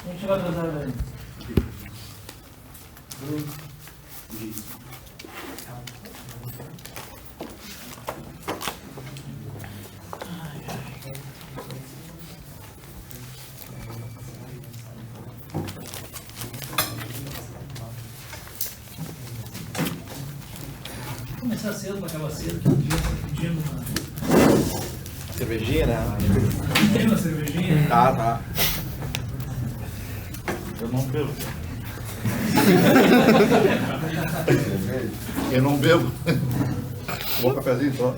A gente vai atrasar, velho. Começar cedo para acabar cedo, todo dia você pedindo uma cervejinha, né? Tem uma cervejinha? Tá. Eu não bebo. Eu não bebo. Bom cafezinho só.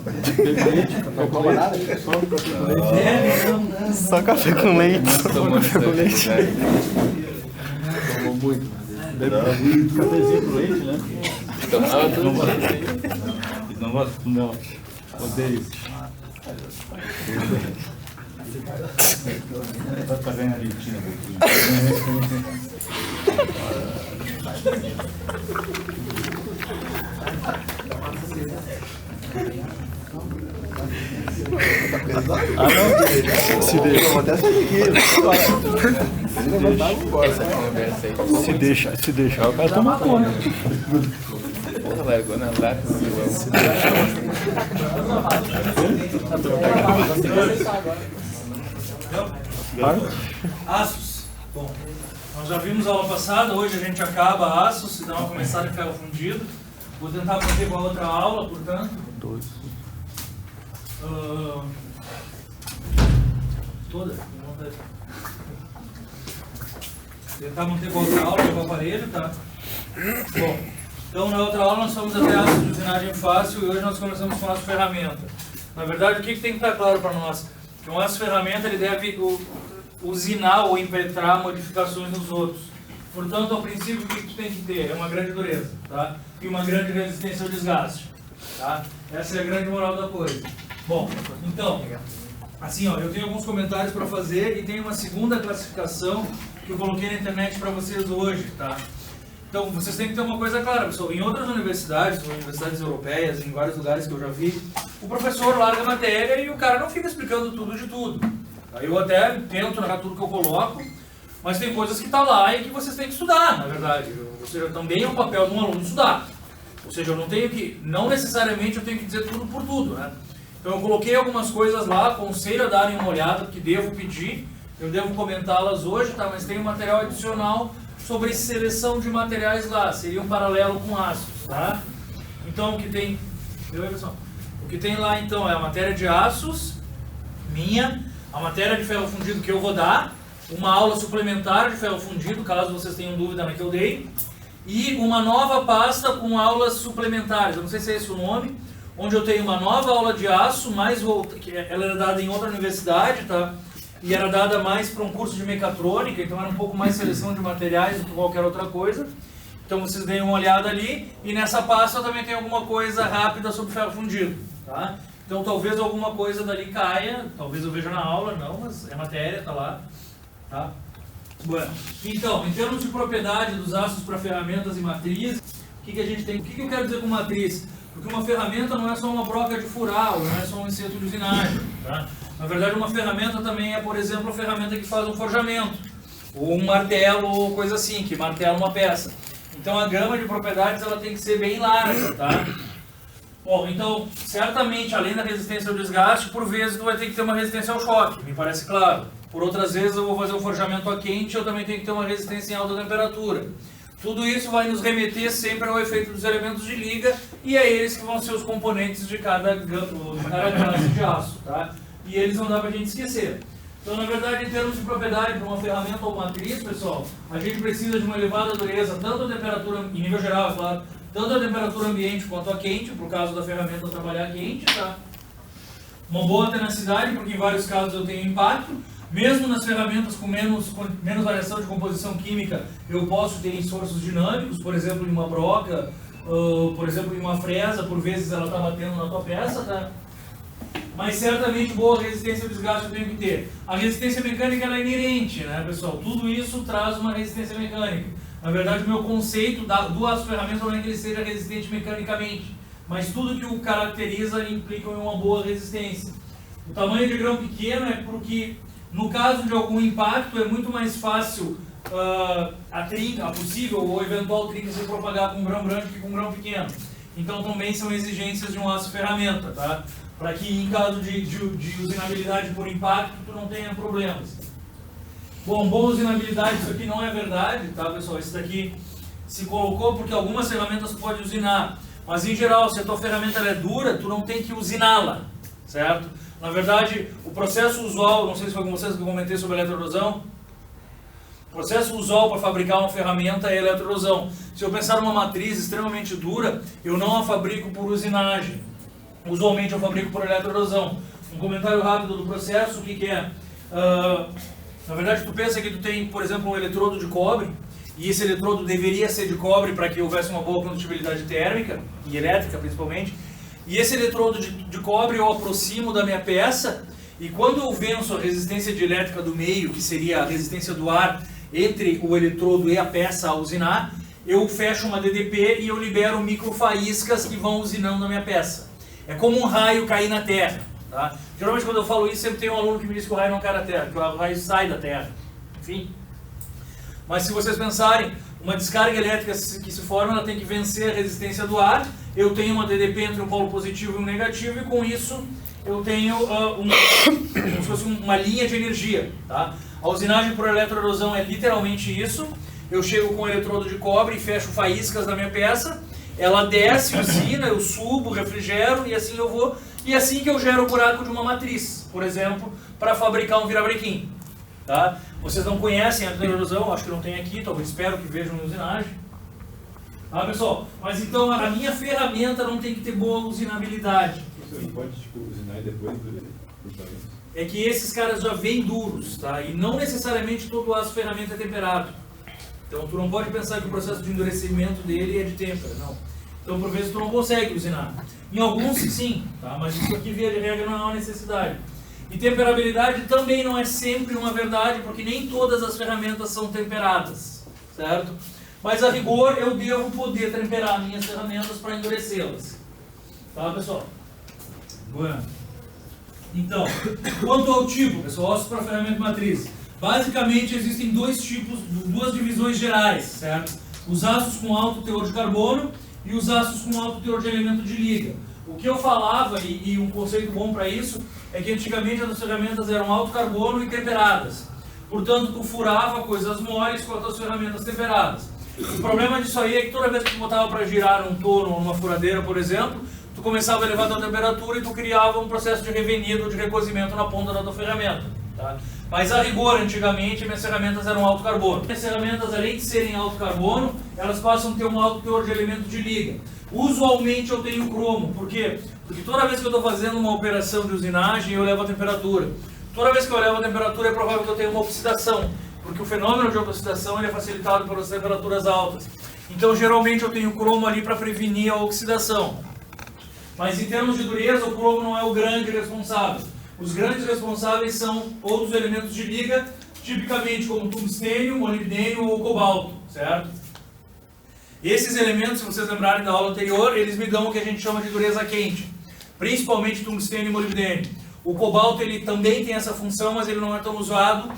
Não toma nada? Só café com leite. Só café com leite. Só café com leite. Tomou muito. Cafezinho com leite, né? Não gosto, não. Odeio isso. Vai fazer na Argentina. Ah, não. Se deixa. Vou até sair aqui. Se deixar, o cara toma conta. Porra, largou na lata. Aços. Bom, nós já vimos a aula passada, hoje a gente acaba aços e dá uma começada em ferro fundido. Vou tentar manter com a outra aula, portanto. Toda? Tentar manter com a outra aula, com o aparelho, tá? Bom, então na outra aula nós fomos até aços de usinagem fácil e hoje nós começamos com aço ferramenta. Na verdade, o que tem que estar claro para nós? Que um aço ferramenta ele deve usinar ou impetrar modificações nos outros. Portanto, ao princípio, o que tu tem que ter? É uma grande dureza, tá? E uma grande resistência ao desgaste, tá? Essa é a grande moral da coisa. Bom, então, assim, ó, eu tenho alguns comentários para fazer e tem uma segunda classificação que eu coloquei na internet para vocês hoje, tá? Então, vocês têm que ter uma coisa clara, pessoal. Em outras universidades europeias, em vários lugares que eu já vi, o professor larga a matéria e o cara não fica explicando tudo de tudo. Eu até tento narrar tudo que eu coloco, mas tem coisas que estão lá e que vocês têm que estudar, na verdade. Ou seja, também é o papel de um aluno estudar. Ou seja, eu não tenho que, não necessariamente eu tenho que dizer tudo por tudo, né? Então eu coloquei algumas coisas lá, aconselho a darem uma olhada, porque devo pedir, eu devo comentá-las hoje, tá? Mas tem um material adicional sobre seleção de materiais lá, seria um paralelo com aços, tá? Então o que tem, o que tem lá então é a matéria de aços, minha, a matéria de ferro fundido que eu vou dar, uma aula suplementar de ferro fundido, caso vocês tenham dúvida na que eu dei, e uma nova pasta com aulas suplementares, eu não sei se é esse o nome, onde eu tenho uma nova aula de aço, que ela era dada em outra universidade, tá? E era dada mais para um curso de mecatrônica, então era um pouco mais seleção de materiais do que qualquer outra coisa. Então vocês deem uma olhada ali, e nessa pasta eu também tenho alguma coisa rápida sobre ferro fundido, tá? Então talvez alguma coisa dali caia, talvez eu veja na aula, não, mas é matéria, tá lá, tá? Bueno, então, em termos de propriedade dos aços para ferramentas e matrizes, o que a gente tem? O que eu quero dizer com matriz? Porque uma ferramenta não é só uma broca de fural, não é só um inserto de usinagem, tá? Na verdade, uma ferramenta também é, por exemplo, a ferramenta que faz um forjamento, ou um martelo, ou coisa assim, que martela uma peça. Então a gama de propriedades ela tem que ser bem larga, tá? Bom, então, certamente, além da resistência ao desgaste, por vezes tu vai ter que ter uma resistência ao choque, me parece claro. Por outras vezes eu vou fazer um forjamento a quente, eu também tenho que ter uma resistência em alta temperatura. Tudo isso vai nos remeter sempre ao efeito dos elementos de liga, e é eles que vão ser os componentes de cada classe de aço, tá? E eles não dá pra gente esquecer. Então, na verdade, em termos de propriedade para uma ferramenta ou matriz, pessoal, a gente precisa de uma elevada dureza, tanto a temperatura, em nível geral, é claro, tanto a temperatura ambiente quanto a quente, por caso da ferramenta trabalhar quente, tá? Uma boa tenacidade, porque em vários casos eu tenho impacto. Mesmo nas ferramentas com menos variação de composição química, eu posso ter esforços dinâmicos, por exemplo, em uma broca, por exemplo, em uma fresa, por vezes ela está batendo na tua peça, tá? Mas certamente boa resistência ao desgaste eu tenho que ter. A resistência mecânica ela é inerente, né, pessoal? Tudo isso traz uma resistência mecânica. Na verdade, o meu conceito do aço ferramenta não é que ele seja resistente mecanicamente, mas tudo que o caracteriza implica em uma boa resistência. O tamanho de grão pequeno é porque, no caso de algum impacto, é muito mais fácil a possível ou eventual trinca se propagar com um grão grande que com um grão pequeno. Então também são exigências de um aço ferramenta, tá? Para que em caso de usinabilidade por impacto, tu não tenha problemas. Bom, boa usinabilidade, isso aqui não é verdade, tá pessoal? Isso daqui se colocou porque algumas ferramentas tu pode usinar, mas em geral, se a tua ferramenta é dura, tu não tem que usiná-la, certo? Na verdade, o processo usual, não sei se foi com vocês que eu comentei sobre a eletroerosão, o processo usual para fabricar uma ferramenta é a eletroerosão. Se eu pensar numa matriz extremamente dura, eu não a fabrico por usinagem. Usualmente eu fabrico por eletroerosão. Um comentário rápido do processo, o que é? Na verdade, tu pensa que tu tem, por exemplo, um eletrodo de cobre, e esse eletrodo deveria ser de cobre para que houvesse uma boa condutibilidade térmica, e elétrica principalmente, e esse eletrodo de cobre eu aproximo da minha peça, e quando eu venço a resistência dielétrica do meio, que seria a resistência do ar entre o eletrodo e a peça a usinar, eu fecho uma DDP e eu libero microfaíscas que vão usinando na minha peça. É como um raio cair na Terra. Tá? Geralmente quando eu falo isso, sempre tem um aluno que me diz que o raio não cai na Terra, que o raio sai da Terra. Enfim. Mas se vocês pensarem, uma descarga elétrica que se forma, ela tem que vencer a resistência do ar. Eu tenho uma DDP entre um polo positivo e um negativo, e com isso eu tenho como se fosse uma linha de energia. Tá? A usinagem por eletroerosão é literalmente isso. Eu chego com um eletrodo de cobre e fecho faíscas na minha peça, ela desce, usina, eu subo, refrigero e assim eu vou. E assim que eu gero o buraco de uma matriz, por exemplo, para fabricar um virabrequim. Tá? Vocês não conhecem a eletroerosão, acho que não tem aqui, talvez espero que vejam na usinagem. Tá, pessoal? Mas então a minha ferramenta não tem que ter boa usinabilidade. Você não pode usinar e depois é que esses caras já vêm duros, tá? E não necessariamente todo aço ferramenta é temperado. Então tu não pode pensar que o processo de endurecimento dele é de têmpera, não. Então por vezes tu não consegue usinar. Em alguns sim, tá? Mas isso aqui via de regra não é uma necessidade. E temperabilidade também não é sempre uma verdade, porque nem todas as ferramentas são temperadas, certo? Mas a rigor eu devo poder temperar minhas ferramentas para endurecê-las. Tá, pessoal? Bueno. Então, quanto ao tipo, pessoal, aço para ferramenta matriz. Basicamente existem dois tipos, duas divisões gerais, certo? Os aços com alto teor de carbono e os aços com alto teor de elemento de liga. O que eu falava, e um conceito bom para isso, é que antigamente as ferramentas eram alto carbono e temperadas. Portanto, tu furava coisas moles com as tuas ferramentas temperadas. O problema disso aí é que toda vez que tu botava para girar um torno ou uma furadeira, por exemplo, tu começava a elevar a tua temperatura e tu criava um processo de revenido, de recozimento na ponta da tua ferramenta. Tá? Mas a rigor, antigamente, minhas ferramentas eram alto carbono. Minhas ferramentas, além de serem alto carbono, elas passam a ter um alto teor de elemento de liga. Usualmente eu tenho cromo. Por quê? Porque toda vez que eu estou fazendo uma operação de usinagem, eu levo a temperatura. Toda vez que eu levo a temperatura, é provável que eu tenha uma oxidação. Porque o fenômeno de oxidação ele é facilitado pelas temperaturas altas. Então, geralmente, eu tenho cromo ali para prevenir a oxidação. Mas em termos de dureza, o cromo não é o grande responsável. Os grandes responsáveis são outros elementos de liga, tipicamente como tungstênio, molibdênio ou cobalto, certo? Esses elementos, se vocês lembrarem da aula anterior, eles me dão o que a gente chama de dureza quente, principalmente tungstênio e molibdênio. O cobalto ele também tem essa função, mas ele não é tão usado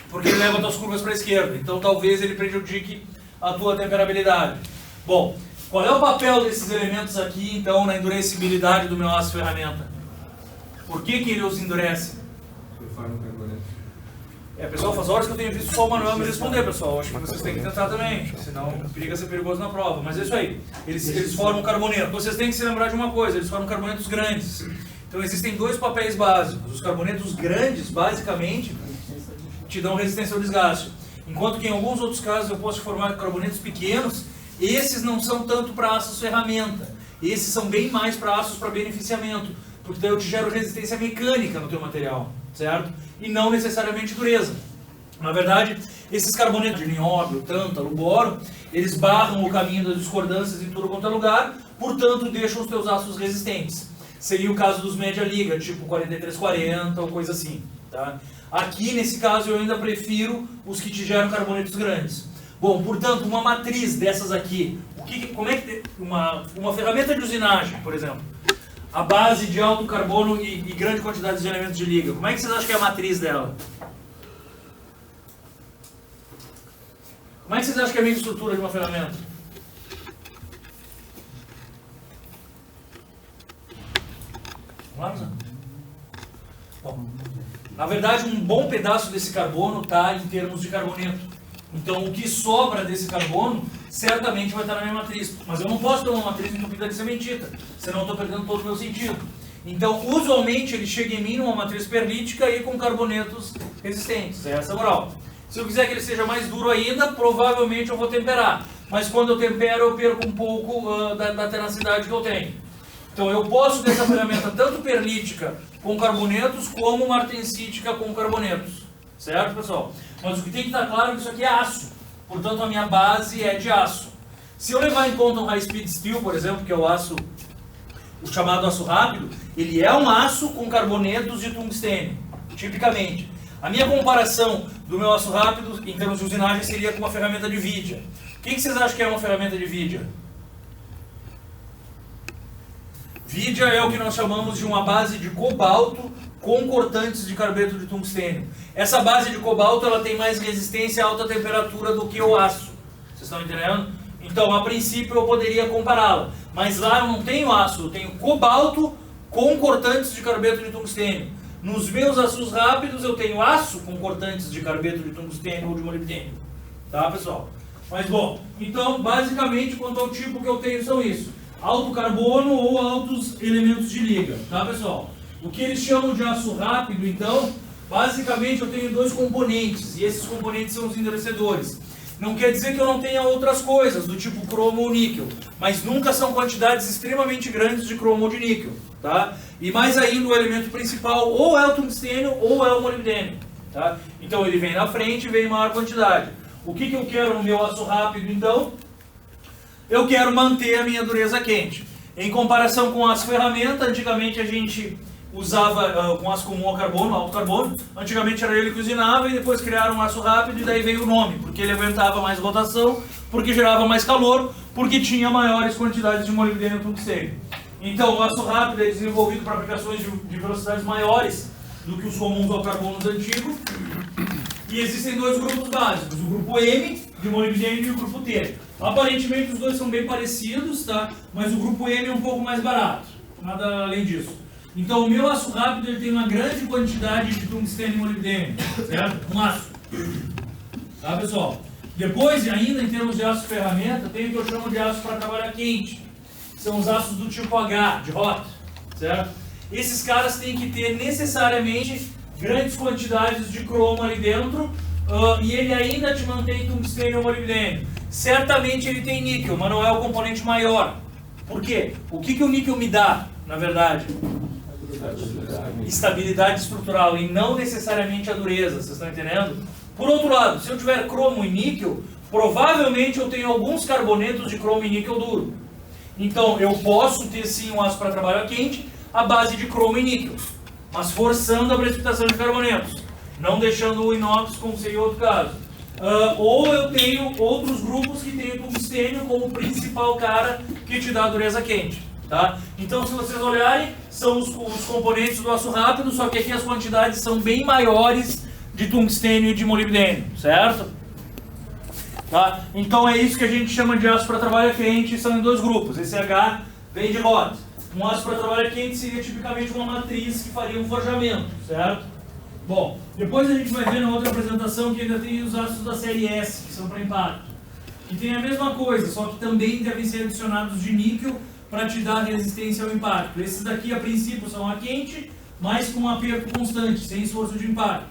porque ele leva as tuas curvas para a esquerda, então talvez ele prejudique a tua temperabilidade. Bom, qual é o papel desses elementos aqui, então, na endurecibilidade do meu aço ferramenta? Por que ele os endurece? Pessoal, faz horas que eu tenho visto só o Manuel me responder, pessoal. Acho que vocês têm que tentar também, senão periga ser perigoso na prova. Mas é isso aí. Eles formam carboneto. Vocês têm que se lembrar de uma coisa, eles formam carbonetos grandes. Então existem dois papéis básicos. Os carbonetos grandes, basicamente, te dão resistência ao desgaste. Enquanto que em alguns outros casos eu posso formar carbonetos pequenos, esses não são tanto para aços ferramenta. Esses são bem mais para aços para beneficiamento. Porque daí eu te gero resistência mecânica no teu material, certo? E não necessariamente dureza. Na verdade, esses carbonetos de nióbio, tântalo, boro, eles barram o caminho das discordâncias em tudo quanto é lugar, portanto deixam os teus aços resistentes. Seria o caso dos média-liga, tipo 4340 ou coisa assim, tá? Aqui, nesse caso, eu ainda prefiro os que te geram carbonetos grandes. Bom, portanto, uma matriz dessas aqui, como é que uma ferramenta de usinagem, por exemplo, a base de alto carbono e grande quantidade de elementos de liga. Como é que vocês acham que é a matriz dela? Como é que vocês acham que é a microestrutura de uma ferramenta? Vamos lá, bom, na verdade, um bom pedaço desse carbono está em termos de carboneto. Então, o que sobra desse carbono, certamente vai estar na minha matriz. Mas eu não posso ter uma matriz entupida de cementita, senão eu estou perdendo todo o meu sentido. Então, usualmente, ele chega em mim numa matriz perlítica e com carbonetos resistentes. É essa a moral. Se eu quiser que ele seja mais duro ainda, provavelmente eu vou temperar. Mas quando eu tempero, eu perco um pouco da tenacidade que eu tenho. Então, eu posso ter essa ferramenta tanto perlítica com carbonetos, como martensítica com carbonetos. Certo, pessoal? Mas o que tem que estar claro é que isso aqui é aço. Portanto, a minha base é de aço. Se eu levar em conta um high speed steel, por exemplo, que é o aço, o chamado aço rápido, ele é um aço com carbonetos de tungstênio, tipicamente. A minha comparação do meu aço rápido, em termos de usinagem, seria com uma ferramenta de vidia. O que vocês acham que é uma ferramenta de vidia? Vidia é o que nós chamamos de uma base de cobalto com cortantes de carbeto de tungstênio. Essa base de cobalto ela tem mais resistência a alta temperatura do que o aço. Vocês estão entendendo? Então, a princípio, eu poderia compará-la. Mas lá eu não tenho aço, eu tenho cobalto com cortantes de carbeto de tungstênio. Nos meus aços rápidos, eu tenho aço com cortantes de carbeto de tungstênio ou de molibdênio. Tá, pessoal? Mas, bom, então, basicamente, quanto ao tipo que eu tenho, são isso. Alto carbono ou altos elementos de liga. Tá, pessoal? O que eles chamam de aço rápido, então, basicamente eu tenho dois componentes, e esses componentes são os endurecedores. Não quer dizer que eu não tenha outras coisas, do tipo cromo ou níquel, mas nunca são quantidades extremamente grandes de cromo ou de níquel, tá? E mais ainda, o elemento principal ou é o tungstênio ou é o molibdênio, tá? Então ele vem na frente e vem em maior quantidade. O que eu quero no meu aço rápido, então? Eu quero manter a minha dureza quente. Em comparação com o aço ferramenta, antigamente a gente usava com aço comum ao carbono, alto carbono. Antigamente era ele que usinava e depois criaram um aço rápido e daí veio o nome, porque ele aguentava mais rotação, porque gerava mais calor, porque tinha maiores quantidades de molibdênio e tungstênio. Então o aço rápido é desenvolvido para aplicações de velocidades maiores do que os comuns ao carbono antigos. E existem dois grupos básicos, o grupo M de molibdênio e o grupo T. Aparentemente os dois são bem parecidos, tá? Mas o grupo M é um pouco mais barato, nada além disso. Então o meu aço rápido ele tem uma grande quantidade de tungstênio e molibdênio, certo? Um aço. Tá, pessoal? Depois, ainda em termos de aço ferramenta, tem o que eu chamo de aço para trabalhar quente. São os aços do tipo H, de hot, certo? Esses caras têm que ter necessariamente grandes quantidades de cromo ali dentro e ele ainda te mantém tungstênio ou molibdênio. Certamente ele tem níquel, mas não é o componente maior. Por quê? O que o níquel me dá, na verdade? Estabilidade estrutural e não necessariamente a dureza, vocês estão entendendo? Por outro lado, se eu tiver cromo e níquel, provavelmente eu tenho alguns carbonetos de cromo e níquel duro. Então eu posso ter sim um aço para trabalho quente à base de cromo e níquel, mas forçando a precipitação de carbonetos, não deixando o inox como seria outro caso. Ou eu tenho outros grupos que têm o tungstênio como principal cara que te dá a dureza quente. Tá? Então, se vocês olharem, são os componentes do aço rápido, só que aqui as quantidades são bem maiores de tungstênio e de molibdênio, certo? Tá? Então é isso que a gente chama de aço para trabalho quente, são em dois grupos. Esse H vem de hot. Um aço para trabalho quente seria tipicamente uma matriz que faria um forjamento, certo? Bom, depois a gente vai ver na outra apresentação que ainda tem os aços da série S, que são para impacto. Que tem a mesma coisa, só que também devem ser adicionados de níquel para te dar resistência ao impacto. Esses daqui, a princípio, são a quente, mas com um aperto constante, sem esforço de impacto.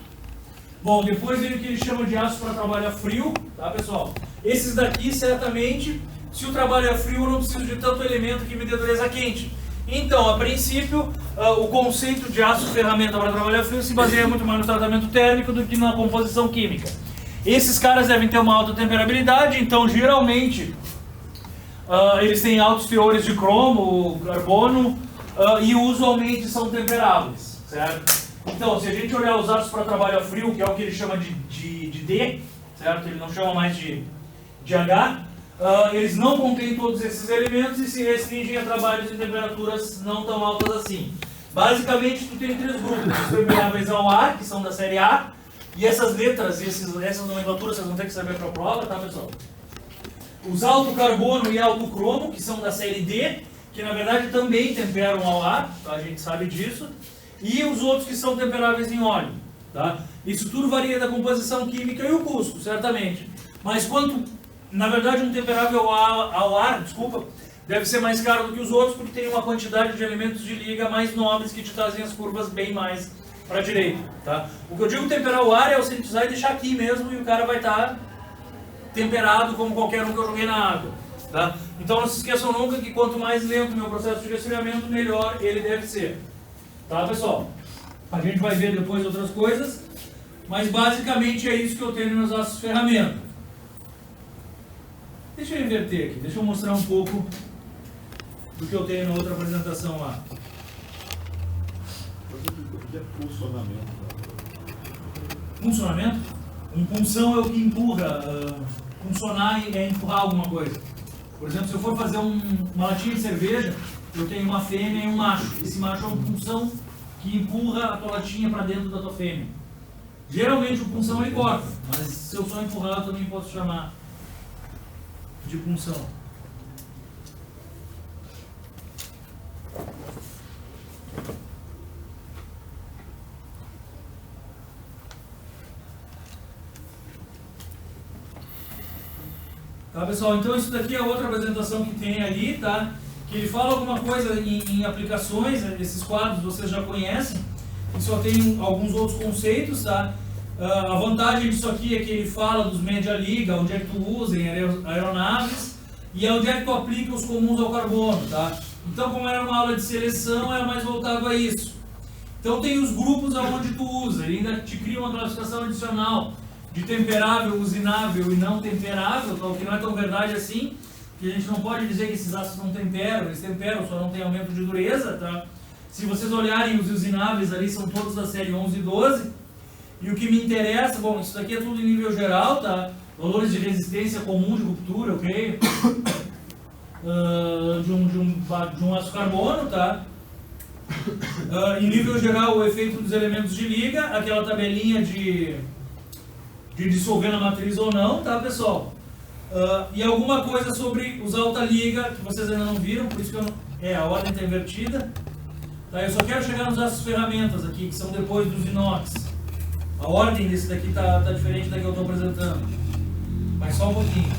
Bom, depois vem o que eles chamam de aço para trabalho a frio, tá, pessoal? Esses daqui, certamente, se o trabalho é frio, eu não preciso de tanto elemento que me dê dureza quente. Então, a princípio, o conceito de aço ferramenta para trabalho a frio se baseia muito mais no tratamento térmico do que na composição química. Esses caras devem ter uma alta temperabilidade, então, geralmente, eles têm altos teores de cromo, carbono, e usualmente são temperáveis, certo? Então, se a gente olhar os aços para trabalho a frio, que é o que ele chama de D, certo? Ele não chama mais de H, eles não contêm todos esses elementos e se restringem a trabalhos em temperaturas não tão altas assim. Basicamente, tu tem três grupos, os permeáveis ao ar, que são da série A, E essas letras, essas nomenclaturas vocês vão ter que saber para a prova, tá, pessoal? Os alto carbono e alto cromo, que são da série D, que na verdade também temperam ao ar, tá? A gente sabe disso. E os outros que são temperáveis em óleo, tá? Isso tudo varia da composição química e o custo, certamente. Mas quanto, na verdade, um temperável ao ar, desculpa, deve ser mais caro do que os outros, porque tem uma quantidade de elementos de liga mais nobres que te trazem as curvas bem mais para a direita, tá? O que eu digo temperar o ar é você precisar deixar aqui mesmo e o cara vai estar temperado como qualquer um que eu joguei na água, tá? Então não se esqueçam nunca que quanto mais lento o meu processo de resfriamento, melhor ele deve ser, tá, pessoal? A gente vai ver depois outras coisas, mas basicamente é isso que eu tenho nos nossos ferramentas. Deixa eu inverter aqui, deixa eu mostrar um pouco do que eu tenho na outra apresentação lá. O que é funcionamento? Funcionamento? Punção é o que empurra. Funcionar é empurrar alguma coisa. Por exemplo, se eu for fazer uma latinha de cerveja, eu tenho uma fêmea e um macho. Esse macho é uma punção que empurra a tua latinha para dentro da tua fêmea. Geralmente o punção ele corta, mas se eu só empurrar eu também posso chamar de punção. Tá, pessoal? Então isso daqui é outra apresentação que tem ali, tá? Que ele fala alguma coisa em aplicações, esses quadros vocês já conhecem, e só tem alguns outros conceitos, tá? A vantagem disso aqui é que ele fala dos média-liga, onde é que tu usa em aeronaves, e é onde é que tu aplica os comuns ao carbono, tá? Então, como era uma aula de seleção, era mais voltado a isso. Então tem os grupos aonde tu usa, ele ainda te cria uma classificação adicional de temperável, usinável e não temperável, o que não é tão verdade assim, que a gente não pode dizer que esses ácidos não temperam, eles temperam, só não tem aumento de dureza, tá? Se vocês olharem os usináveis ali, são todos da série 11 e 12, e o que me interessa, bom, isso daqui é tudo em nível geral, tá? Valores de resistência comum de ruptura, ok? De um ácido carbono, tá? Em nível geral, o efeito dos elementos de liga, aquela tabelinha de dissolver na matriz ou não, tá, pessoal? E alguma coisa sobre os alta liga, que vocês ainda não viram, por isso que eu não... a ordem está invertida. Tá, eu só quero chegar nos ácidos ferramentas aqui, que são depois dos inox. A ordem desse daqui tá diferente da que eu estou apresentando. Mas só um pouquinho.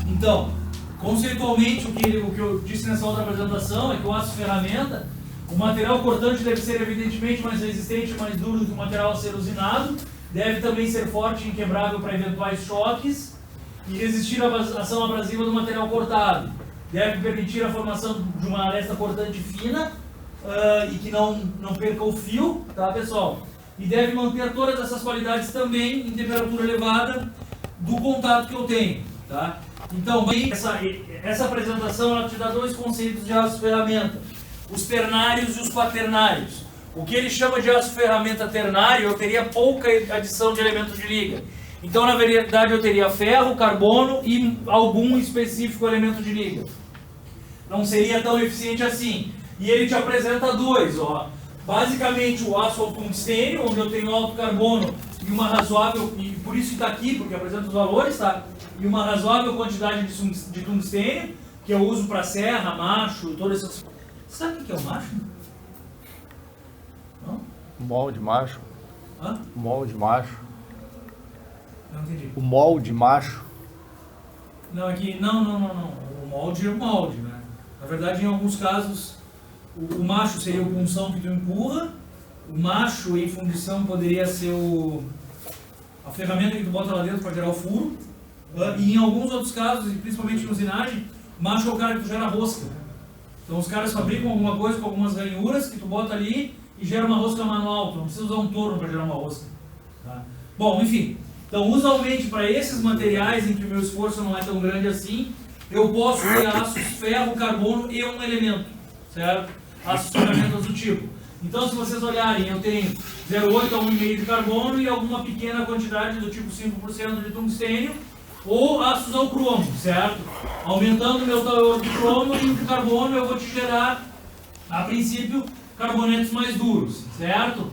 Então, conceitualmente, o que eu disse nessa outra apresentação é que o ácido ferramenta, o material cortante deve ser evidentemente mais resistente e mais duro do que o material a ser usinado, deve também ser forte e inquebrável para eventuais choques e resistir à ação abrasiva do material cortado. Deve permitir a formação de uma aresta cortante fina e que não perca o fio, tá, pessoal? E deve manter todas essas qualidades também em temperatura elevada do contato que eu tenho, tá? Então, essa apresentação ela te dá dois conceitos de aço ferramenta, os ternários e os quaternários. O que ele chama de aço ferramenta ternário, eu teria pouca adição de elementos de liga. Então, na verdade, eu teria ferro, carbono e algum específico elemento de liga. Não seria tão eficiente assim. E ele te apresenta dois, ó. Basicamente o aço ao tungstênio, onde eu tenho alto carbono e uma razoável, e por isso está aqui, porque apresenta os valores, tá? E uma razoável quantidade de tungstênio, que eu uso para serra, macho, todas essas... Sabe o que é o macho? Não? Molde macho. Hã? Molde macho. Não entendi. O molde macho. Não, aqui, não. O molde é o molde, né? Na verdade, em alguns casos, o macho seria o punção que tu empurra, o macho em fundição poderia ser a ferramenta que tu bota lá dentro para gerar o furo, e em alguns outros casos, e principalmente em usinagem, o macho é o cara que tu gera rosca. Então os caras fabricam alguma coisa com algumas ranhuras que tu bota ali e gera uma rosca manual, tu não precisa usar um torno para gerar uma rosca. Tá? Bom, enfim, então usualmente para esses materiais em que o meu esforço não é tão grande assim, eu posso ter aços, ferro, carbono e um elemento, certo? Aços ferramentas do tipo. Então, se vocês olharem, eu tenho 0,8 a 1,5 de carbono e alguma pequena quantidade do tipo 5% de tungstênio ou aços ao cromo, certo? Aumentando o meu teor de cromo e de carbono, eu vou te gerar, a princípio, carbonetos mais duros, certo?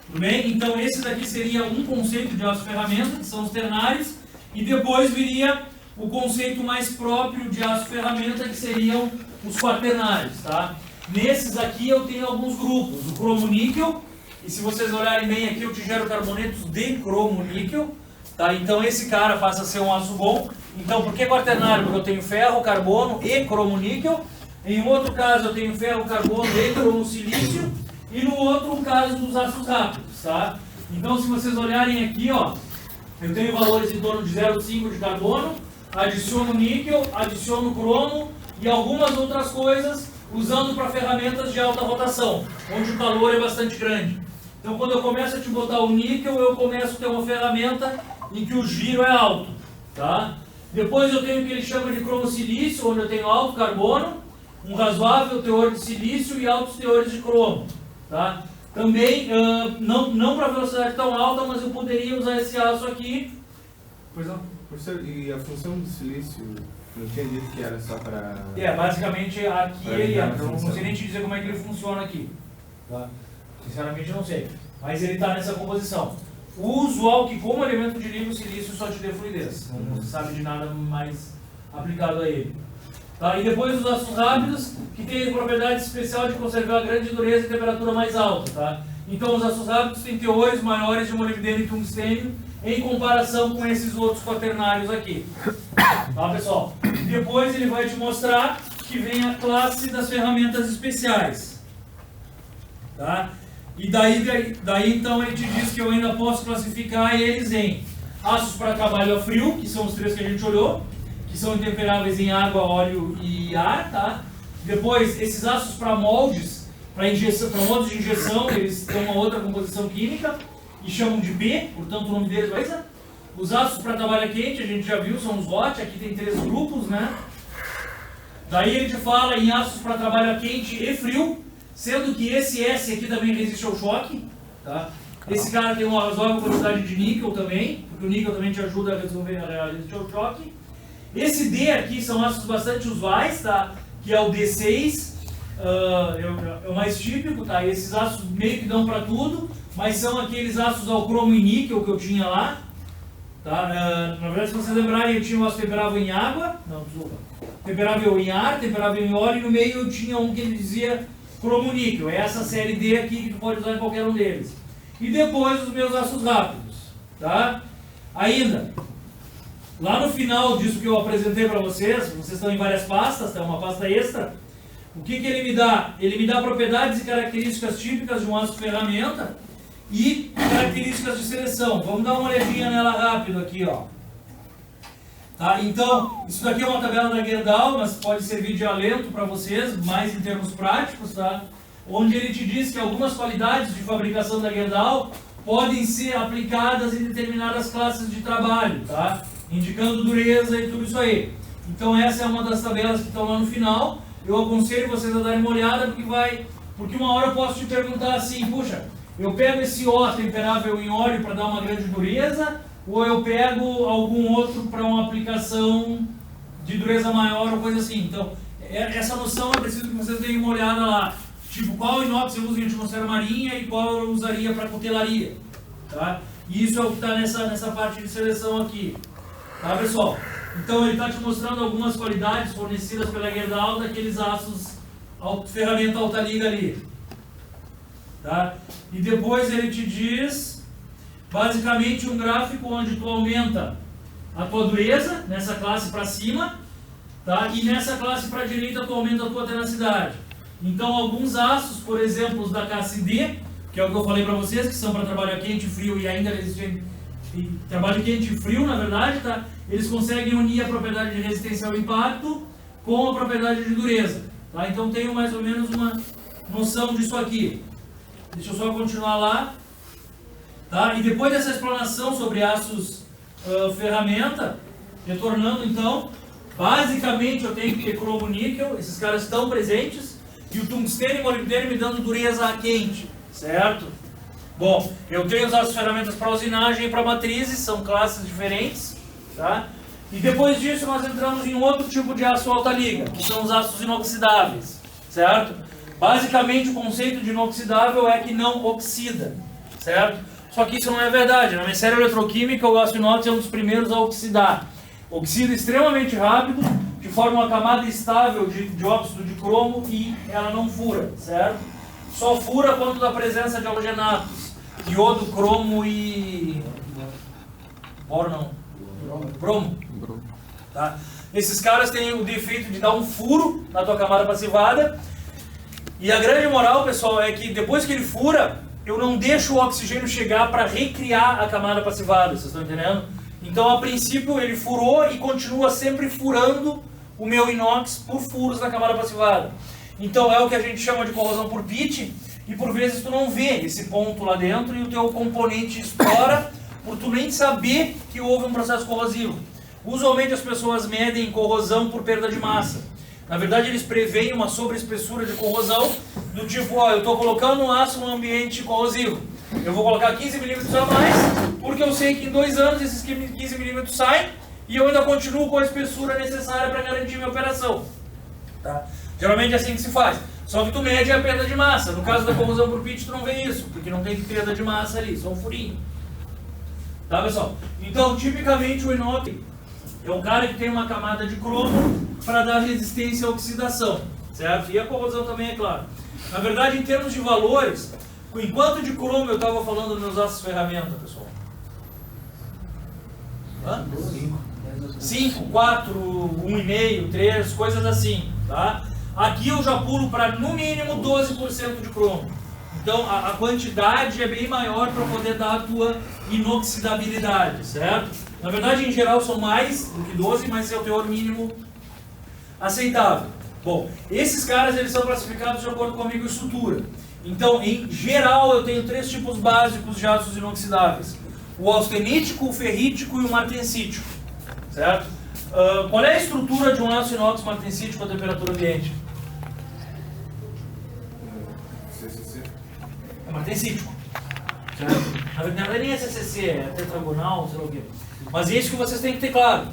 Tudo bem? Então esse daqui seria um conceito de aço-ferramenta, que são os ternários, e depois viria o conceito mais próprio de aço-ferramenta, que seriam os quaternários, tá? Nesses aqui eu tenho alguns grupos, o cromo-níquel, e se vocês olharem bem aqui eu te gero carbonetos de cromo-níquel, tá? Então esse cara passa a ser um aço bom. Então por que quaternário? Porque eu tenho ferro, carbono e cromo-níquel. Em outro caso eu tenho ferro, carbono e cromo-silício. E no outro caso dos aços rápidos, tá? Então se vocês olharem aqui, ó, eu tenho valores em torno de 0,5 de carbono, adiciono níquel, adiciono cromo e algumas outras coisas usando para ferramentas de alta rotação, onde o calor é bastante grande. Então quando eu começo a te botar o níquel, eu começo a ter uma ferramenta em que o giro é alto, tá? Depois eu tenho o que ele chama de cromo-silício, onde eu tenho alto carbono, um razoável teor de silício e altos teores de cromo. Tá? Também, não para velocidade tão alta, mas eu poderia usar esse aço aqui. Pois não, professor, e a função do silício, não tinha dito que era só para... Basicamente aqui ele para entra, eu não sei nem te dizer como é que ele funciona aqui. Tá? Sinceramente eu não sei, mas ele está nessa composição. O usual que como elemento de nível o silício só te dê fluidez, não se sabe de nada mais aplicado a ele. Tá? E depois os aços rápidos, que têm propriedade especial de conservar grande dureza e temperatura mais alta. Tá? Então os aços rápidos têm teores maiores de molibdênio e tungstênio em comparação com esses outros quaternários aqui. Tá, pessoal? Depois ele vai te mostrar que vem a classe das ferramentas especiais. Tá? E daí então ele te diz que eu ainda posso classificar eles em aços para trabalho a frio, que são os três que a gente olhou, que são intemperáveis em água, óleo e ar, tá? Depois, esses aços para moldes, para moldes de injeção, eles têm uma outra composição química e chamam de P, portanto o nome deles vai ser. Os aços para trabalho quente, a gente já viu, são os VOT, aqui tem 3 grupos, né? Daí ele te fala em aços para trabalho quente e frio, sendo que esse S aqui também resiste ao choque, tá? Esse cara tem uma razoável quantidade de níquel também, porque o níquel também te ajuda a resistir ao choque. Esse D aqui são aços bastante usuais, tá? Que é o D6, é o mais típico, tá? E esses aços meio que dão para tudo, mas são aqueles aços ao cromo e níquel que eu tinha lá, tá? Na verdade, se vocês lembrarem, eu tinha um aço temperável em água, temperável em ar, temperável em óleo, e no meio eu tinha um que ele dizia cromo níquel. É essa série D aqui que tu pode usar em qualquer um deles. E depois os meus aços rápidos, tá? Ainda, lá no final disso que eu apresentei para vocês estão em várias pastas, tem uma pasta extra. O que ele me dá? Ele me dá propriedades e características típicas de um aço-ferramenta e características de seleção. Vamos dar uma olhadinha nela rápido aqui, ó. Tá? Então, isso daqui é uma tabela da Gerdau, mas pode servir de alento para vocês, mais em termos práticos, tá? Onde ele te diz que algumas qualidades de fabricação da Gerdau podem ser aplicadas em determinadas classes de trabalho, tá? Indicando dureza e tudo isso aí. Então essa é uma das tabelas que estão lá no final. Eu aconselho vocês a darem uma olhada, porque uma hora eu posso te perguntar assim, puxa, eu pego esse O temperável em óleo para dar uma grande dureza, ou eu pego algum outro para uma aplicação de dureza maior ou coisa assim. Então, essa noção eu preciso que vocês deem uma olhada lá. Tipo, qual inox eu uso em atmosfera marinha e qual eu usaria para cutelaria. Tá? E isso é o que está nessa parte de seleção aqui. Tá, pessoal? Então ele está te mostrando algumas qualidades fornecidas pela Gerdau daqueles aços ferramenta alta liga ali. Tá? E depois ele te diz basicamente um gráfico onde tu aumenta a tua dureza nessa classe para cima, tá? E nessa classe para a direita tu aumenta a tua tenacidade. Então alguns aços, por exemplo, os da classe D, que é o que eu falei para vocês, que são para trabalho quente, frio e ainda resistente, trabalho quente e frio, na verdade, tá? Eles conseguem unir a propriedade de resistência ao impacto com a propriedade de dureza. Tá? Então tenho mais ou menos uma noção disso aqui. Deixa eu só continuar lá. Tá? E depois dessa explanação sobre aços ferramenta, retornando então, basicamente eu tenho que ter cromo níquel, esses caras estão presentes, e o tungstênio e molibdênio me dando dureza a quente, certo? Bom, eu tenho as ferramentas para usinagem e para matrizes, são classes diferentes, tá? E depois disso nós entramos em um outro tipo de aço alta liga, que são os aços inoxidáveis, certo? Basicamente o conceito de inoxidável é que não oxida, certo? Só que isso não é verdade. Na minha série eletroquímica, o aço inox é um dos primeiros a oxidar. Oxida extremamente rápido, de forma uma camada estável de óxido de cromo e ela não fura, certo? Só fura quando da presença de halogenatos, iodo, cromo e... boro não. Bromo. Tá? Esses caras têm o defeito de dar um furo na tua camada passivada. E a grande moral, pessoal, é que depois que ele fura, eu não deixo o oxigênio chegar para recriar a camada passivada, vocês estão entendendo? Então, a princípio, ele furou e continua sempre furando o meu inox por furos na camada passivada. Então, é o que a gente chama de corrosão por pitch, e por vezes tu não vê esse ponto lá dentro e o teu componente estoura por tu nem saber que houve um processo corrosivo. Usualmente as pessoas medem corrosão por perda de massa. Na verdade, eles preveem uma sobreespessura de corrosão do tipo, ó, eu estou colocando um aço num ambiente corrosivo. Eu vou colocar 15 milímetros a mais, porque eu sei que em 2 anos esses 15 milímetros saem e eu ainda continuo com a espessura necessária para garantir minha operação. Tá? Geralmente é assim que se faz. Só que tu mede a perda de massa. No caso da corrosão por pitch, tu não vê isso, porque não tem perda de massa ali, só um furinho. Tá, pessoal? Então, tipicamente o inox é um cara que tem uma camada de cromo para dar resistência à oxidação, certo? E a corrosão também, é claro. Na verdade, em termos de valores, em quanto de cromo eu estava falando nos meus aços ferramenta, pessoal? 5, 4, 1,5, 3, coisas assim, tá? Aqui eu já pulo para no mínimo 12% de cromo. Então a quantidade é bem maior para poder dar a tua inoxidabilidade, certo? Na verdade, em geral, são mais do que 12, mas é o teor mínimo aceitável. Bom, esses caras eles são classificados de acordo com a microestrutura. Então, em geral, eu tenho 3 tipos básicos de aços inoxidáveis. O austenítico, o ferrítico e o martensítico, certo? Qual é a estrutura de um aço inox martensítico a temperatura ambiente? CCC. É martensítico. Certo? Na verdade, nem é CCC, é tetragonal, sei lá o quê. Mas é isso que vocês têm que ter claro.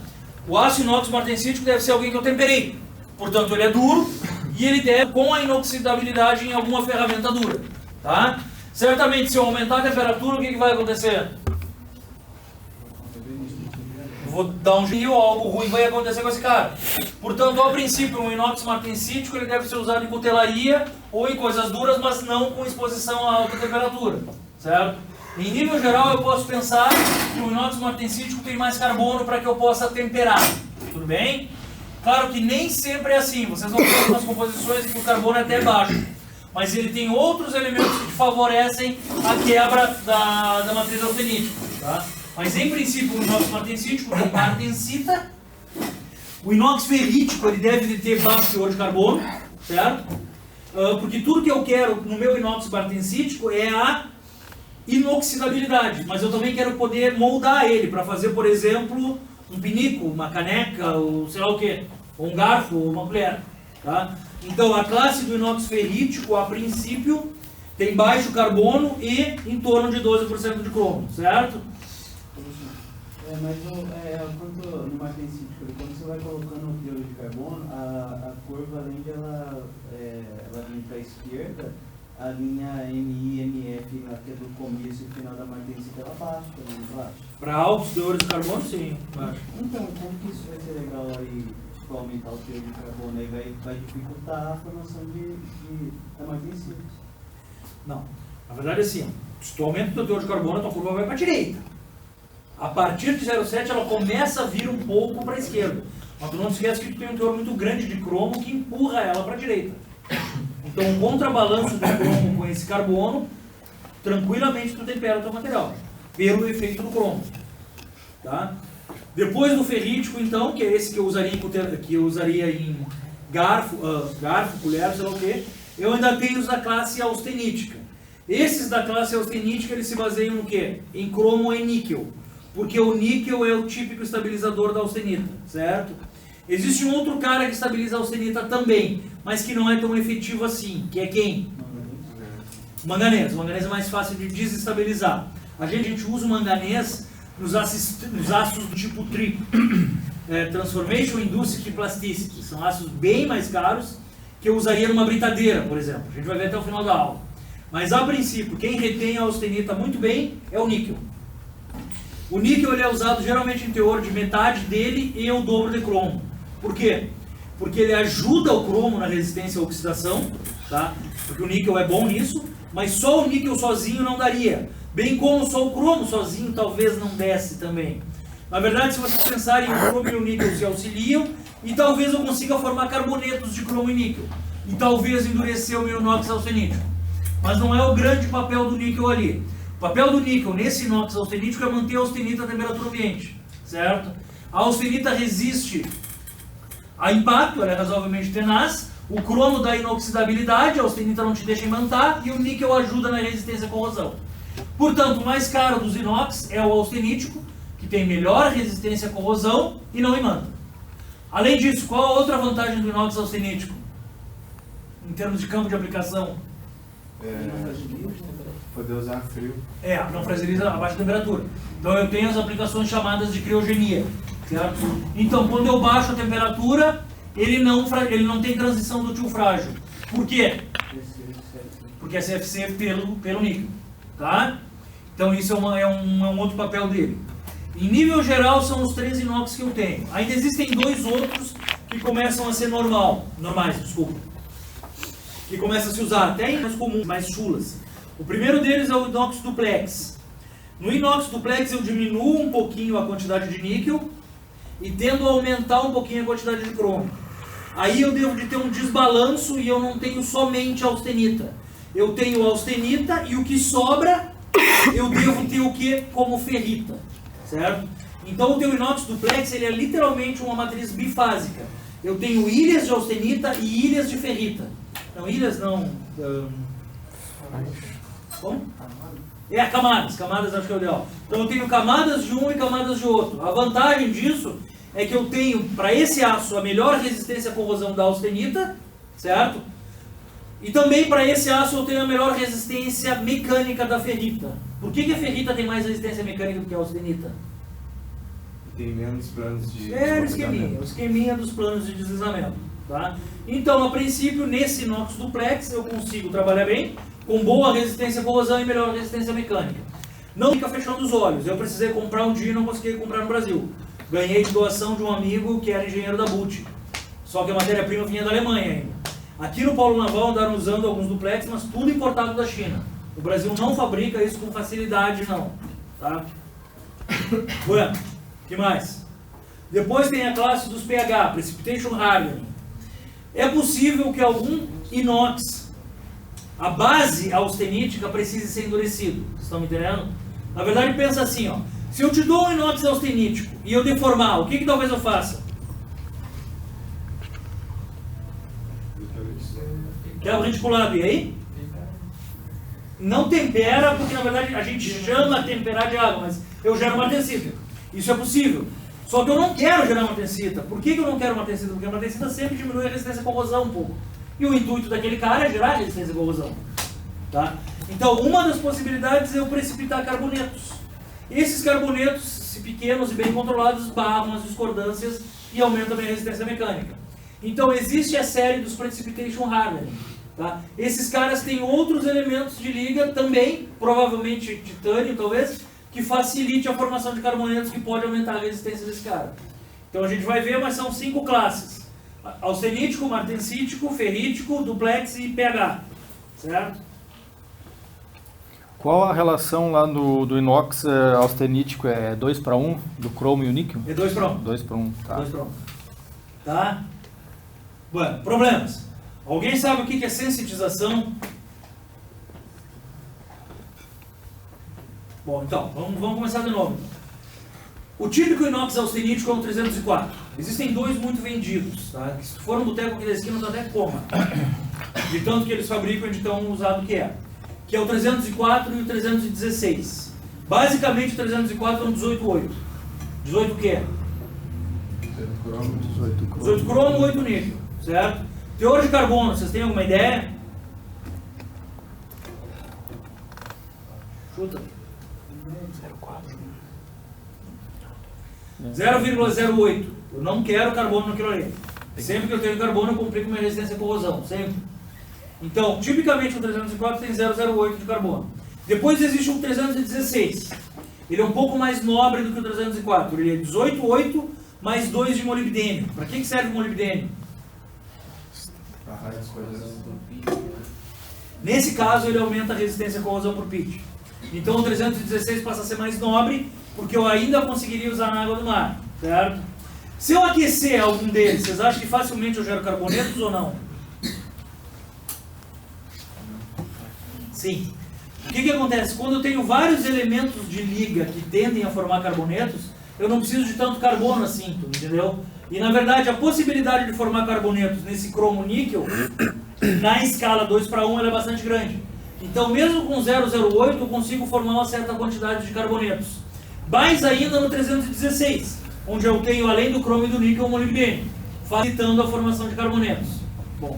O aço inox martensítico deve ser alguém que eu temperei. Portanto, ele é duro e ele deve com a inoxidabilidade em alguma ferramenta dura. Tá? Certamente, se eu aumentar a temperatura, o que vai acontecer? Eu vou dar um giro, algo ruim vai acontecer com esse cara. Portanto, ao princípio, um inox martensítico ele deve ser usado em cutelaria ou em coisas duras, mas não com exposição a alta temperatura. Certo? Em nível geral, eu posso pensar que o inox martensítico tem mais carbono para que eu possa temperar. Tudo bem? Claro que nem sempre é assim. Vocês vão ver algumas composições em que o carbono é até baixo. Mas ele tem outros elementos que favorecem a quebra da matriz austenítica. Tá? Mas em princípio, o inox martensítico tem martensita. O inox ferrítico ele deve ter baixo teor de carbono. Certo? Porque tudo que eu quero no meu inox martensítico é a inoxidabilidade, mas eu também quero poder moldar ele para fazer, por exemplo, um pinico, uma caneca, ou sei lá o que, ou um garfo, ou uma colher, tá? Então a classe do inox ferrítico, a princípio, tem baixo carbono e em torno de 12% de cromo, certo? Mas quanto no martensítico, quando você vai colocando o teor de carbono, a curva, além de ela vir para a esquerda, a linha MI/MF, que é do começo e final da martensita, ela baixa também, baixa. Para altos teores de carbono, sim, baixa. Então, como que isso vai ser legal aí, tipo, aumentar o teor de carbono aí, vai dificultar a formação da martensita? Não, na verdade é assim, se tu aumenta o teu teor de carbono, a tua curva vai para a direita. A partir de 0,7 ela começa a vir um pouco para a esquerda. Mas tu não esquece que tu tem um teor muito grande de cromo que empurra ela para a direita. Então o contrabalanço do cromo com esse carbono, tranquilamente tu tempera o teu material, pelo efeito do cromo. Tá? Depois do ferrítico, então, que é esse que eu usaria em garfo, colher, sei lá o que, eu ainda tenho os da classe austenítica. Esses da classe austenítica, eles se baseiam no quê? Em cromo e níquel. Porque o níquel é o típico estabilizador da austenita, certo? Existe um outro cara que estabiliza a austenita também, mas que não é tão efetivo assim, que é quem? Manganês. O manganês é mais fácil de desestabilizar. A gente usa o manganês nos aços do tipo tri. Transformation, Industrial e Plasticity. São aços bem mais caros que eu usaria numa britadeira, por exemplo. A gente vai ver até o final da aula. Mas a princípio, quem retém a austenita muito bem é o níquel. O níquel ele é usado geralmente em teor de metade dele e o dobro de cromo. Por quê? Porque ele ajuda o cromo na resistência à oxidação, tá? Porque o níquel é bom nisso, mas só o níquel sozinho não daria. Bem como só o cromo sozinho talvez não desse também. Na verdade, se vocês pensarem, o cromo e o níquel se auxiliam e talvez eu consiga formar carbonetos de cromo e níquel. E talvez endurecer o meu inox austenítico. Mas não é o grande papel do níquel ali. O papel do níquel nesse inox austenítico é manter a austenita a temperatura ambiente, certo? A austenita resiste a impacto, ela é razoavelmente tenaz. O cromo dá inoxidabilidade, a austenita não te deixa imantar e o níquel ajuda na resistência à corrosão. Portanto, o mais caro dos inox é o austenítico, que tem melhor resistência à corrosão e não imanta. Além disso, qual a outra vantagem do inox austenítico? Em termos de campo de aplicação? Poder usar frio. Não fragiliza a baixa temperatura. Então eu tenho as aplicações chamadas de criogenia, certo? Então quando eu baixo a temperatura, ele não tem transição do frágil. Por quê? Porque é CFC pelo níquel, tá? Então isso é um outro papel dele. Em nível geral são os 3 inox que eu tenho. Ainda existem 2 outros que começam a ser normais, que começam a se usar até em mais comuns, mais chulas. O primeiro deles é o inox duplex. No inox duplex eu diminuo um pouquinho a quantidade de níquel e tendo a aumentar um pouquinho a quantidade de cromo. Aí eu devo de ter um desbalanço e eu não tenho somente austenita. Eu tenho austenita e o que sobra eu devo ter o que? Como ferrita, certo? Então o teu inox duplex ele é literalmente uma matriz bifásica. Eu tenho ilhas de austenita e ilhas de ferrita. Não, ilhas não... Como? Camadas acho que é o ideal. Então eu tenho camadas de um e camadas de outro. A vantagem disso é que eu tenho, para esse aço, a melhor resistência à corrosão da austenita, certo? E também para esse aço eu tenho a melhor resistência mecânica da ferrita. Por que a ferrita tem mais resistência mecânica do que a austenita? Tem menos planos de... o esqueminha dos planos de deslizamento, tá? Então, a princípio, nesse inox duplex eu consigo trabalhar bem, com boa resistência à corrosão e melhor resistência mecânica. Não fica fechando os olhos. Eu precisei comprar um dia e não consegui comprar no Brasil. Ganhei de doação de um amigo que era engenheiro da BUT. Só que a matéria-prima vinha da Alemanha ainda. Aqui no Polo Naval andaram usando alguns duplex, mas tudo importado da China. O Brasil não fabrica isso com facilidade, não. Tá? Bueno, o que mais? Depois tem a classe dos pH, Precipitation Hardening. É possível que algum inox, a base austenítica, precise ser endurecido. Vocês estão me entendendo? Na verdade, pensa assim, ó. Se eu te dou um inox austenítico e eu deformar, o que talvez eu faça? Quebra reticulado, e aí? Não tempera, porque na verdade a gente chama temperar de água, mas eu gero martensita. Isso é possível. Só que eu não quero gerar martensita. Por que eu não quero martensita? Porque a martensita sempre diminui a resistência à corrosão um pouco. E o intuito daquele cara é gerar resistência à corrosão. Tá? Então, uma das possibilidades é eu precipitar carbonetos. Esses carbonetos, se pequenos e bem controlados, barram as discordâncias e aumentam a minha resistência mecânica. Então, existe a série dos Precipitation Hardening. Tá? Esses caras têm outros elementos de liga também, provavelmente titânio talvez, que facilite a formação de carbonetos que pode aumentar a resistência desse cara. Então a gente vai ver, mas são 5 classes. Austenítico, martensítico, ferrítico, duplex e pH. Certo? Qual a relação lá do inox austenítico? É 2:1 do cromo e o níquel? É 2:1. 2:1, tá. 2:1. Tá? Bueno, problemas. Alguém sabe o que é sensitização? Bom, então, vamos começar de novo. O típico inox austenítico é o 304. Existem 2 muito vendidos, tá? Se for no boteco aqui da esquina, não dá até coma. De tanto que eles fabricam e de tão usado que é. Que é o 304 e o 316. Basicamente, o 304 é um 18,8. 18 o quê? 18 cromo, 8 níquel, certo? Teor de carbono, vocês têm alguma ideia? Chuta. 0,08. Eu não quero carbono naquilo ali. Sempre que eu tenho carbono, eu complico minha resistência à corrosão. Sempre. Então, tipicamente um 304 tem 0,08 de carbono. Depois existe um 316. Ele é um pouco mais nobre do que o 304. Ele é 18,8 mais 2 de molibdênio. Para que serve o molibdênio? Várias coisas. Nesse caso, ele aumenta a resistência à corrosão por pitch. Então o 316 passa a ser mais nobre, porque eu ainda conseguiria usar na água do mar, certo? Se eu aquecer algum deles, vocês acham que facilmente eu gero carbonetos ou não? Sim. O que acontece? Quando eu tenho vários elementos de liga que tendem a formar carbonetos, eu não preciso de tanto carbono assim, entendeu? E na verdade a possibilidade de formar carbonetos nesse cromo-níquel, na escala 2:1, ela é bastante grande. Então mesmo com 0,08 eu consigo formar uma certa quantidade de carbonetos. Mais ainda no 316, onde eu tenho além do cromo e do níquel o molibdênio, facilitando a formação de carbonetos. Bom,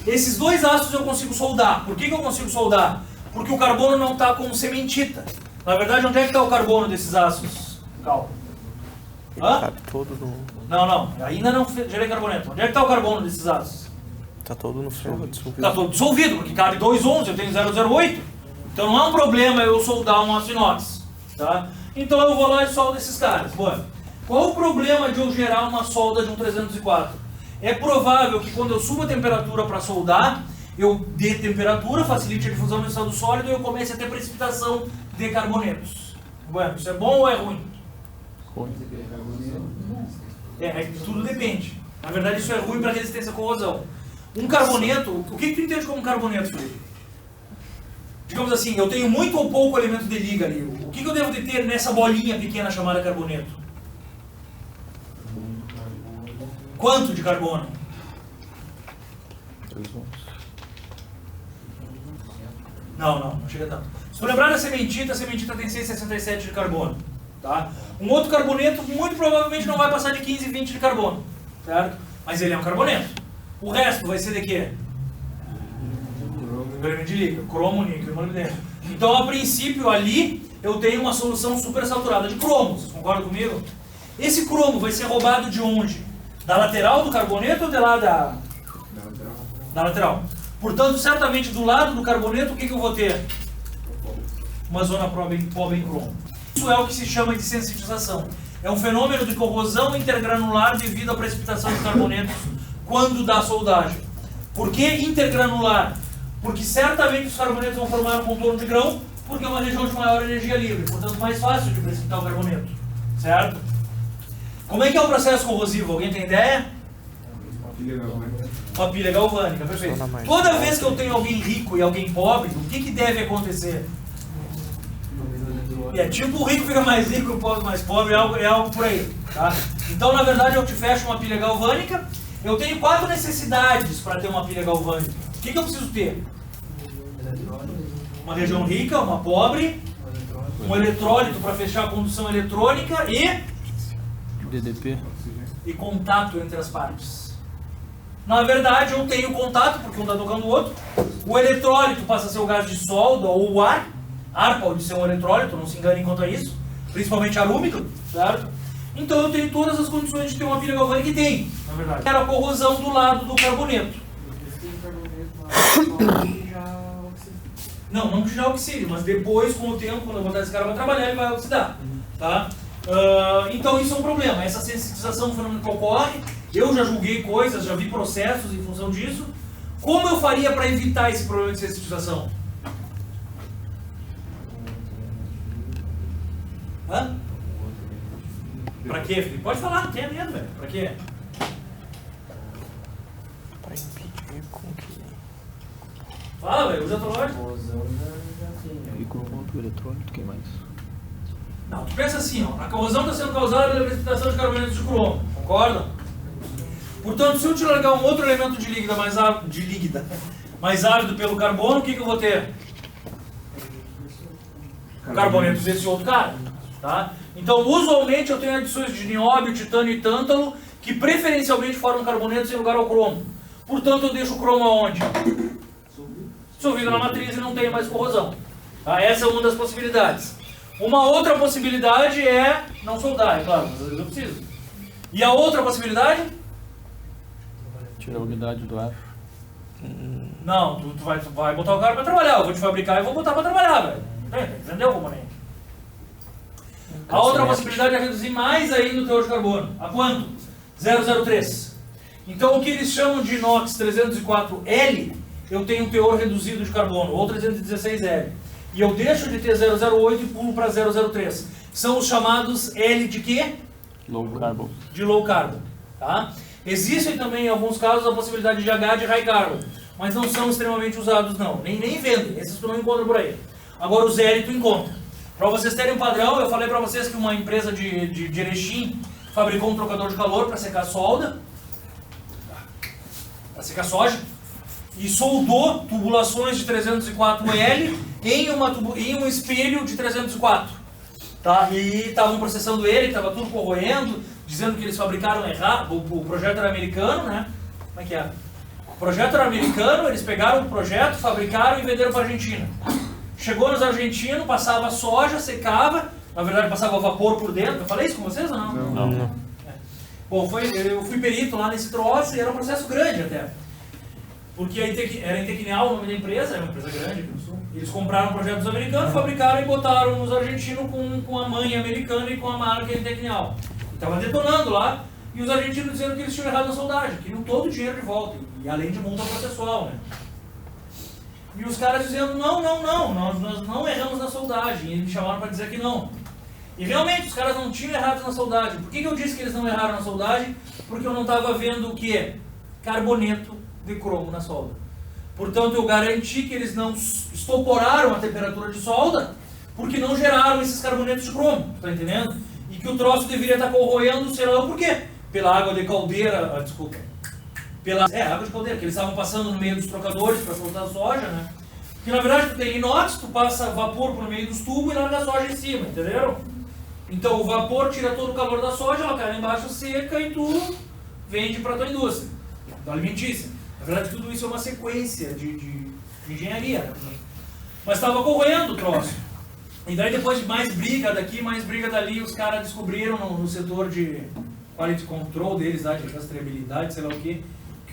esses dois ácidos eu consigo soldar. Por que eu consigo soldar? Porque o carbono não está com sementita. Na verdade, onde é que está o carbono desses ácidos? Calma. Hã? Cabe todo no... Não. Ainda não gerei carboneto. Onde é que está o carbono desses ácidos? Tá todo no ferro dissolvido. Está todo dissolvido, porque cabe 2,11, eu tenho 0,08. Então não é um problema eu soldar um aço inox. Tá? Então eu vou lá e soldo esses caras. Bom, qual o problema de eu gerar uma solda de um 304? É provável que quando eu subo a temperatura para soldar, eu dê temperatura, facilite a difusão no estado sólido e eu comece a ter precipitação de carbonetos. Bueno, isso é bom ou é ruim? Tudo depende. Na verdade isso é ruim para resistência à corrosão. Um carboneto, o que tu entende como carboneto, Felipe? Digamos assim, eu tenho muito ou pouco elemento de liga ali. O que eu devo de ter nessa bolinha pequena chamada carboneto? Quanto de carbono? 2 ohms. Não chega tanto. Se tu lembrar da sementita, a sementita tem 6,67 de carbono. Tá? Um outro carboneto muito provavelmente não vai passar de 15, 20 de carbono. Certo? Mas ele é um carboneto. O resto vai ser de quê? Elemento de liga, cromo, níquel e molibdênio. Então, a princípio, ali eu tenho uma solução super saturada de cromo. Vocês concordam comigo? Esse cromo vai ser roubado de onde? Da lateral do carboneto ou de lá da lateral? Portanto, certamente do lado do carboneto, o que eu vou ter? Uma zona pobre em cromo. Isso é o que se chama de sensitização. É um fenômeno de corrosão intergranular devido à precipitação de carbonetos quando dá soldagem. Por que intergranular? Porque certamente os carbonetos vão formar um contorno de grão, porque é uma região de maior energia livre, portanto mais fácil de precipitar o carboneto. Certo? Como é que é o processo corrosivo? Alguém tem ideia? Uma pilha galvânica, perfeito. Toda vez que eu tenho alguém rico e alguém pobre, o que deve acontecer? É tipo o rico fica mais rico e o pobre mais pobre, é algo por aí. Tá? Então, na verdade, eu te fecho uma pilha galvânica. Eu tenho 4 necessidades para ter uma pilha galvânica. O que eu preciso ter? Uma região rica, uma pobre, um eletrólito para fechar a condução eletrônica e DDP. E contato entre as partes. Na verdade, eu tenho contato, porque um está tocando o outro. O eletrólito passa a ser o gás de solda ou o ar. Ar pode ser um eletrólito, não se enganem quanto a isso. Principalmente ar úmido, certo? Então eu tenho todas as condições de ter uma pilha galvânica que tem, na verdade. Era a corrosão do lado do carboneto. Não que já oxide, mas depois, com o tempo, quando eu botar esse cara para trabalhar, ele vai oxidar. Tá? Então isso é um problema. Essa sensitização do fenômeno que ocorre, eu já julguei coisas, já vi processos em função disso. Como eu faria para evitar esse problema de sensitização? Hã? Pra quê, Felipe? Pode falar, não tenha medo, velho. Pra quê? Pra impedir com que... Fala, velho, usa a tua lógica. E com o ponto eletrônico, quem mais? Não, tu pensa assim, ó, a corrosão está sendo causada pela precipitação de carbonetos de cromo, concorda? Portanto, se eu te largar um outro elemento de líquida mais árido pelo carbono, o que eu vou ter? Carbonetos desse outro cara. Tá? Então, usualmente eu tenho adições de nióbio, titânio e tântalo que preferencialmente formam carbonetos em lugar ao cromo. Portanto, eu deixo o cromo aonde? Dissolvido na matriz e não tenho mais corrosão. Tá? Essa é uma das possibilidades. Uma outra possibilidade é não soldar, é claro, mas às vezes eu preciso. E a outra possibilidade? Tirar a umidade do ar. Não, tu vai botar o cara pra trabalhar, eu vou te fabricar e vou botar pra trabalhar, velho. Tem que vender o componente. A outra possibilidade é reduzir mais ainda o teor de carbono. A quanto? 0,03. Então o que eles chamam de inox 304L, eu tenho um teor reduzido de carbono, ou 316L. E eu deixo de ter 0,08 e pulo para 0,03. São os chamados L de quê? Low carbon. De low carbon. Tá? Existem também, em alguns casos, a possibilidade de H de high carbon, mas não são extremamente usados não, nem vendem, esses tu não encontra por aí. Agora os L tu encontra. Para vocês terem um padrão, eu falei para vocês que uma empresa de Erechim fabricou um trocador de calor para secar solda, para secar soja, e soldou tubulações de 304L em um espelho de 304. Tá? E estavam processando ele, estava tudo corroendo, dizendo que eles fabricaram errado, o projeto era americano, né? Como é que é? O projeto era americano, eles pegaram o projeto, fabricaram e venderam para a Argentina. Chegou nos argentinos, passava soja, secava, na verdade passava vapor por dentro. Eu falei isso com vocês ou não? Não. Bom, eu fui perito lá nesse troço e era um processo grande até. Porque era Intequinal o nome da empresa, era uma empresa grande aqui no sul. Eles compraram projetos americanos, fabricaram e botaram nos argentinos com a mãe americana e com a marca Intequinal. Estava detonando lá, e os argentinos dizendo que eles tinham errado na soldagem, queriam todo o dinheiro de volta, e além de multa processual, né? E os caras dizendo, não, nós não erramos na soldagem, e eles me chamaram para dizer que não. E realmente, os caras não tinham errado na soldagem. Por que eu disse que eles não erraram na soldagem? Porque eu não estava vendo o que? Carboneto de cromo na solda. Portanto, eu garanti que eles não estoporaram a temperatura de solda, porque não geraram esses carbonetos de cromo, tá entendendo? E que o troço deveria estar corroendo, sei lá por quê? Pela água de caldeira, desculpa. Água de caldeira, que eles estavam passando no meio dos trocadores para soltar a soja, né? Porque na verdade tu tem inox, tu passa vapor por meio dos tubos e larga a soja em cima, entenderam? Então o vapor tira todo o calor da soja, ela cai lá embaixo seca e tu vende para a tua indústria, da alimentícia. Na verdade tudo isso é uma sequência de engenharia, né? Mas estava corroendo o troço. E daí depois de mais briga daqui, mais briga dali, os caras descobriram no setor de quality control deles, de rastreabilidade, sei lá o que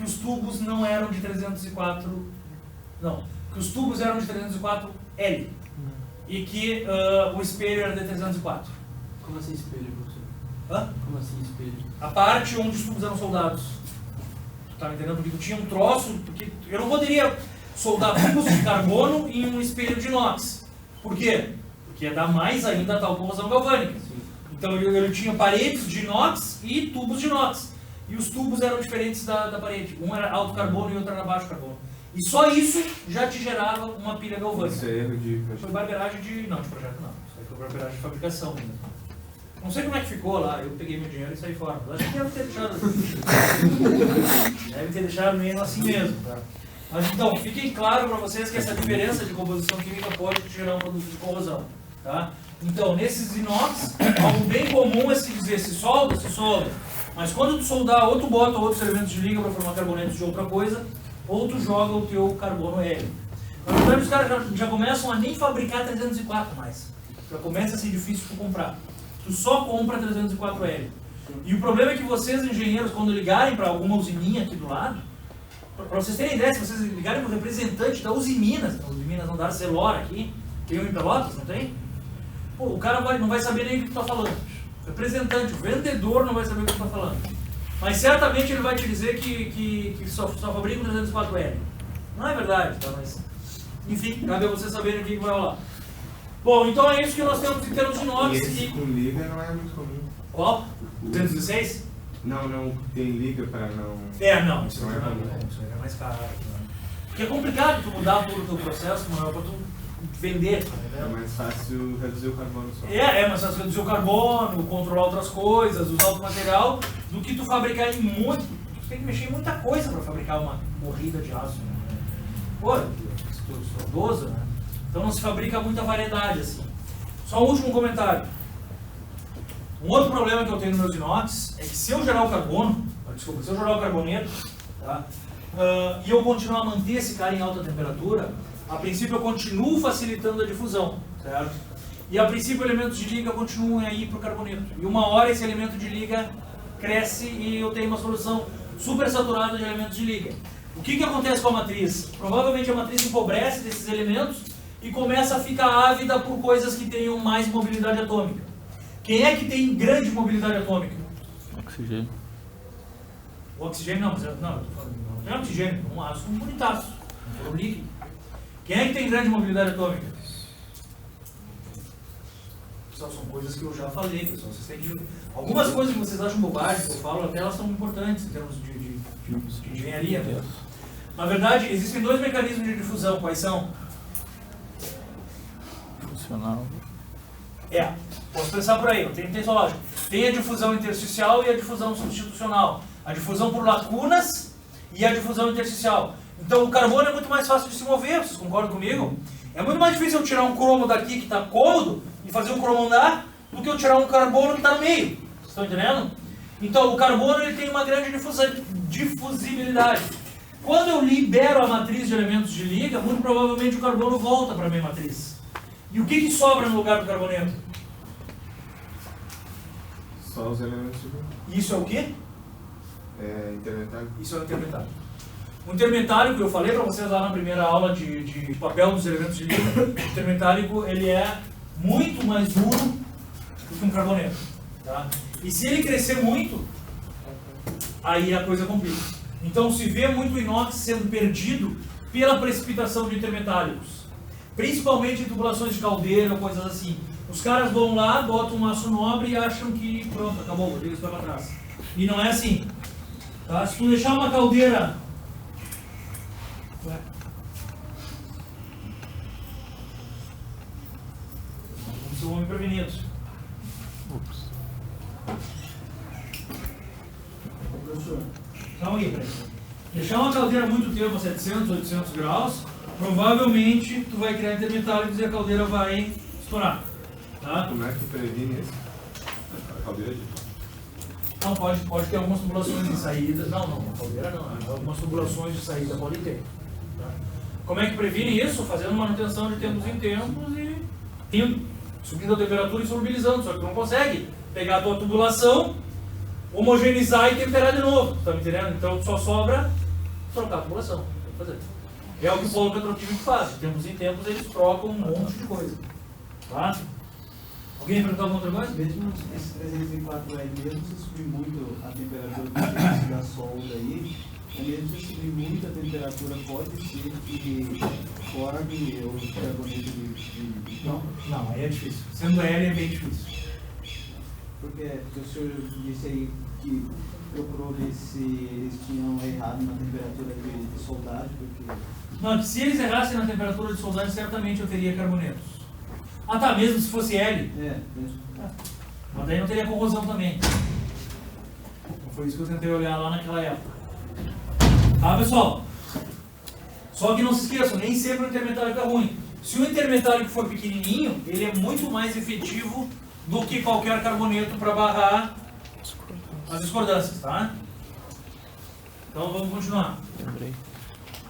os tubos não eram de 304, não, que os tubos eram de 304L e que o espelho era de 304. Como assim espelho, professor? Hã? Como assim espelho? A parte onde os tubos eram soldados. Tu tá me entendendo? Porque tu tinha um troço, porque eu não poderia soldar tubos de carbono em um espelho de inox. Por quê? Porque ia dar mais ainda a tal corrosão galvânica. Então eu tinha paredes de inox e tubos de inox. E os tubos eram diferentes da parede. Um era alto carbono e outro era baixo carbono. E só isso já te gerava uma pilha galvânica. Isso é erro de projeto. Foi barbeiragem de... Não, de projeto não. Isso aí foi barbeiragem de fabricação ainda. Não sei como é que ficou lá. Eu peguei meu dinheiro e saí fora. Mas acho que deve ter deixado... deve ter deixado meio assim mesmo, tá? Mas então, fiquem claro para vocês que essa diferença de composição química pode gerar um produto de corrosão, tá? Então, nesses inox, algo bem comum é se dizer se solda. Mas quando tu soldar, ou tu bota outros elementos de liga para formar carbonetos de outra coisa, ou tu joga o teu carbono hélio. Na verdade, os caras já começam a nem fabricar 304 mais. Já começa a ser difícil tu comprar. Tu só compra 304 hélio. E o problema é que vocês, engenheiros, quando ligarem para alguma usininha aqui do lado, para vocês terem ideia, se vocês ligarem para o representante da Usiminas não dá Celora aqui, tem um em Pelotas, não tem? Pô, o cara não vai saber nem o que tu está falando. O representante, o vendedor não vai saber o que tu está falando. Mas certamente ele vai te dizer que só fabrica 304L. Não é verdade, tá? Mas, enfim, cabe a vocês saberem o que vai rolar. Bom, então é isso que nós temos em termos de inox. E esse com liga não é muito comum. Qual? 216? Não tem liga para não... Não, isso não é comum. Isso é mais caro. Né? Porque é complicado tu mudar todo o teu processo, não é para tu vender. Tá, é mais fácil reduzir o carbono só. É mais fácil reduzir o carbono, controlar outras coisas, usar outro material, do que tu fabricar em muito. Tu tem que mexer em muita coisa para fabricar uma corrida de aço. Né? Pô, saudoso, né? Então não se fabrica muita variedade assim. Só um último comentário. Um outro problema que eu tenho nos meus inox é que se eu gerar o carbono, se eu gerar o carboneto, tá? E eu continuar a manter esse cara em alta temperatura, a princípio eu continuo facilitando a difusão, certo? E a princípio elementos de liga continuam aí para o carboneto. E uma hora esse elemento de liga cresce e eu tenho uma solução super saturada de elementos de liga. O que acontece com a matriz? Provavelmente a matriz empobrece desses elementos e começa a ficar ávida por coisas que tenham mais mobilidade atômica. Quem é que tem grande mobilidade atômica? Oxigênio. O oxigênio não, não é oxigênio, é um ácido bonitaço, um líquido. Quem é que tem grande mobilidade atômica? Pessoal, são coisas que eu já falei, pessoal. Vocês têm que... Algumas coisas que vocês acham bobagem, que eu falo, até elas são importantes em termos de engenharia mesmo. Na verdade, existem dois mecanismos de difusão. Quais são? Funcional. Posso pensar por aí, tem sua lógica. Tem a difusão intersticial e a difusão substitucional. A difusão por lacunas e a difusão intersticial. Então o carbono é muito mais fácil de se mover, vocês concordam comigo? É muito mais difícil eu tirar um cromo daqui que está cômodo e fazer o cromo andar do que eu tirar um carbono que está no meio. Vocês estão entendendo? Então o carbono ele tem uma grande difusibilidade. Quando eu libero a matriz de elementos de liga, muito provavelmente o carbono volta para a minha matriz. E o que sobra no lugar do carboneto? Só os elementos de... Isso é o quê? É intermetário. Isso é o intermetário. O intermetárico, eu falei para vocês lá na primeira aula de papel dos elementos de liga, o intermetárico ele é muito mais duro do que um carboneto. Tá? E se ele crescer muito, aí a coisa complica. Então se vê muito inox sendo perdido pela precipitação de intermetálicos. Principalmente em tubulações de caldeira, coisas assim. Os caras vão lá, botam um aço nobre e acham que pronto, acabou, vou ter isso para trás. E não é assim. Tá? Se tu deixar uma caldeira... Vamos ser um homem prevenido. Professor, calma aí, peraí. Deixar uma caldeira muito tempo a 700, 800 graus, provavelmente tu vai criar intermetálicos e a caldeira vai estourar. Tá? Como é que previne isso? A caldeira de... Não, pode ter algumas tubulações de saída. Não, a caldeira não. Algumas tubulações de saída podem ter. Tá? Como é que previne isso? Fazendo manutenção de tempos em tempos e subindo a temperatura e solubilizando. Só que não consegue pegar a tua tubulação, homogeneizar e temperar de novo. Tá me entendendo? Então só sobra trocar a tubulação. Tem que fazer. É o que o polo petroquímico faz. De tempos em tempos eles trocam um monte de coisa. Tá? Alguém perguntou alguma outra coisa? Mesmo esse 304L, mesmo se subir muito a temperatura da solda aí, mesmo se subir muito a temperatura, pode ser que forme o carboneto de... Não, aí é difícil. Sendo L é bem difícil. Porque o senhor disse aí que procurou ver se eles tinham errado na temperatura de soldagem, porque... Não, que se eles errassem na temperatura de soldagem, certamente eu teria carbonetos. Ah tá, mesmo se fosse L? mesmo. Mas daí não teria corrosão também. Foi isso que eu tentei olhar lá naquela época. Tá, pessoal? Só que não se esqueçam, nem sempre o intermetálico é ruim. Se o intermetálico for pequenininho, ele é muito mais efetivo do que qualquer carboneto para barrar as discordâncias, tá? Então vamos continuar.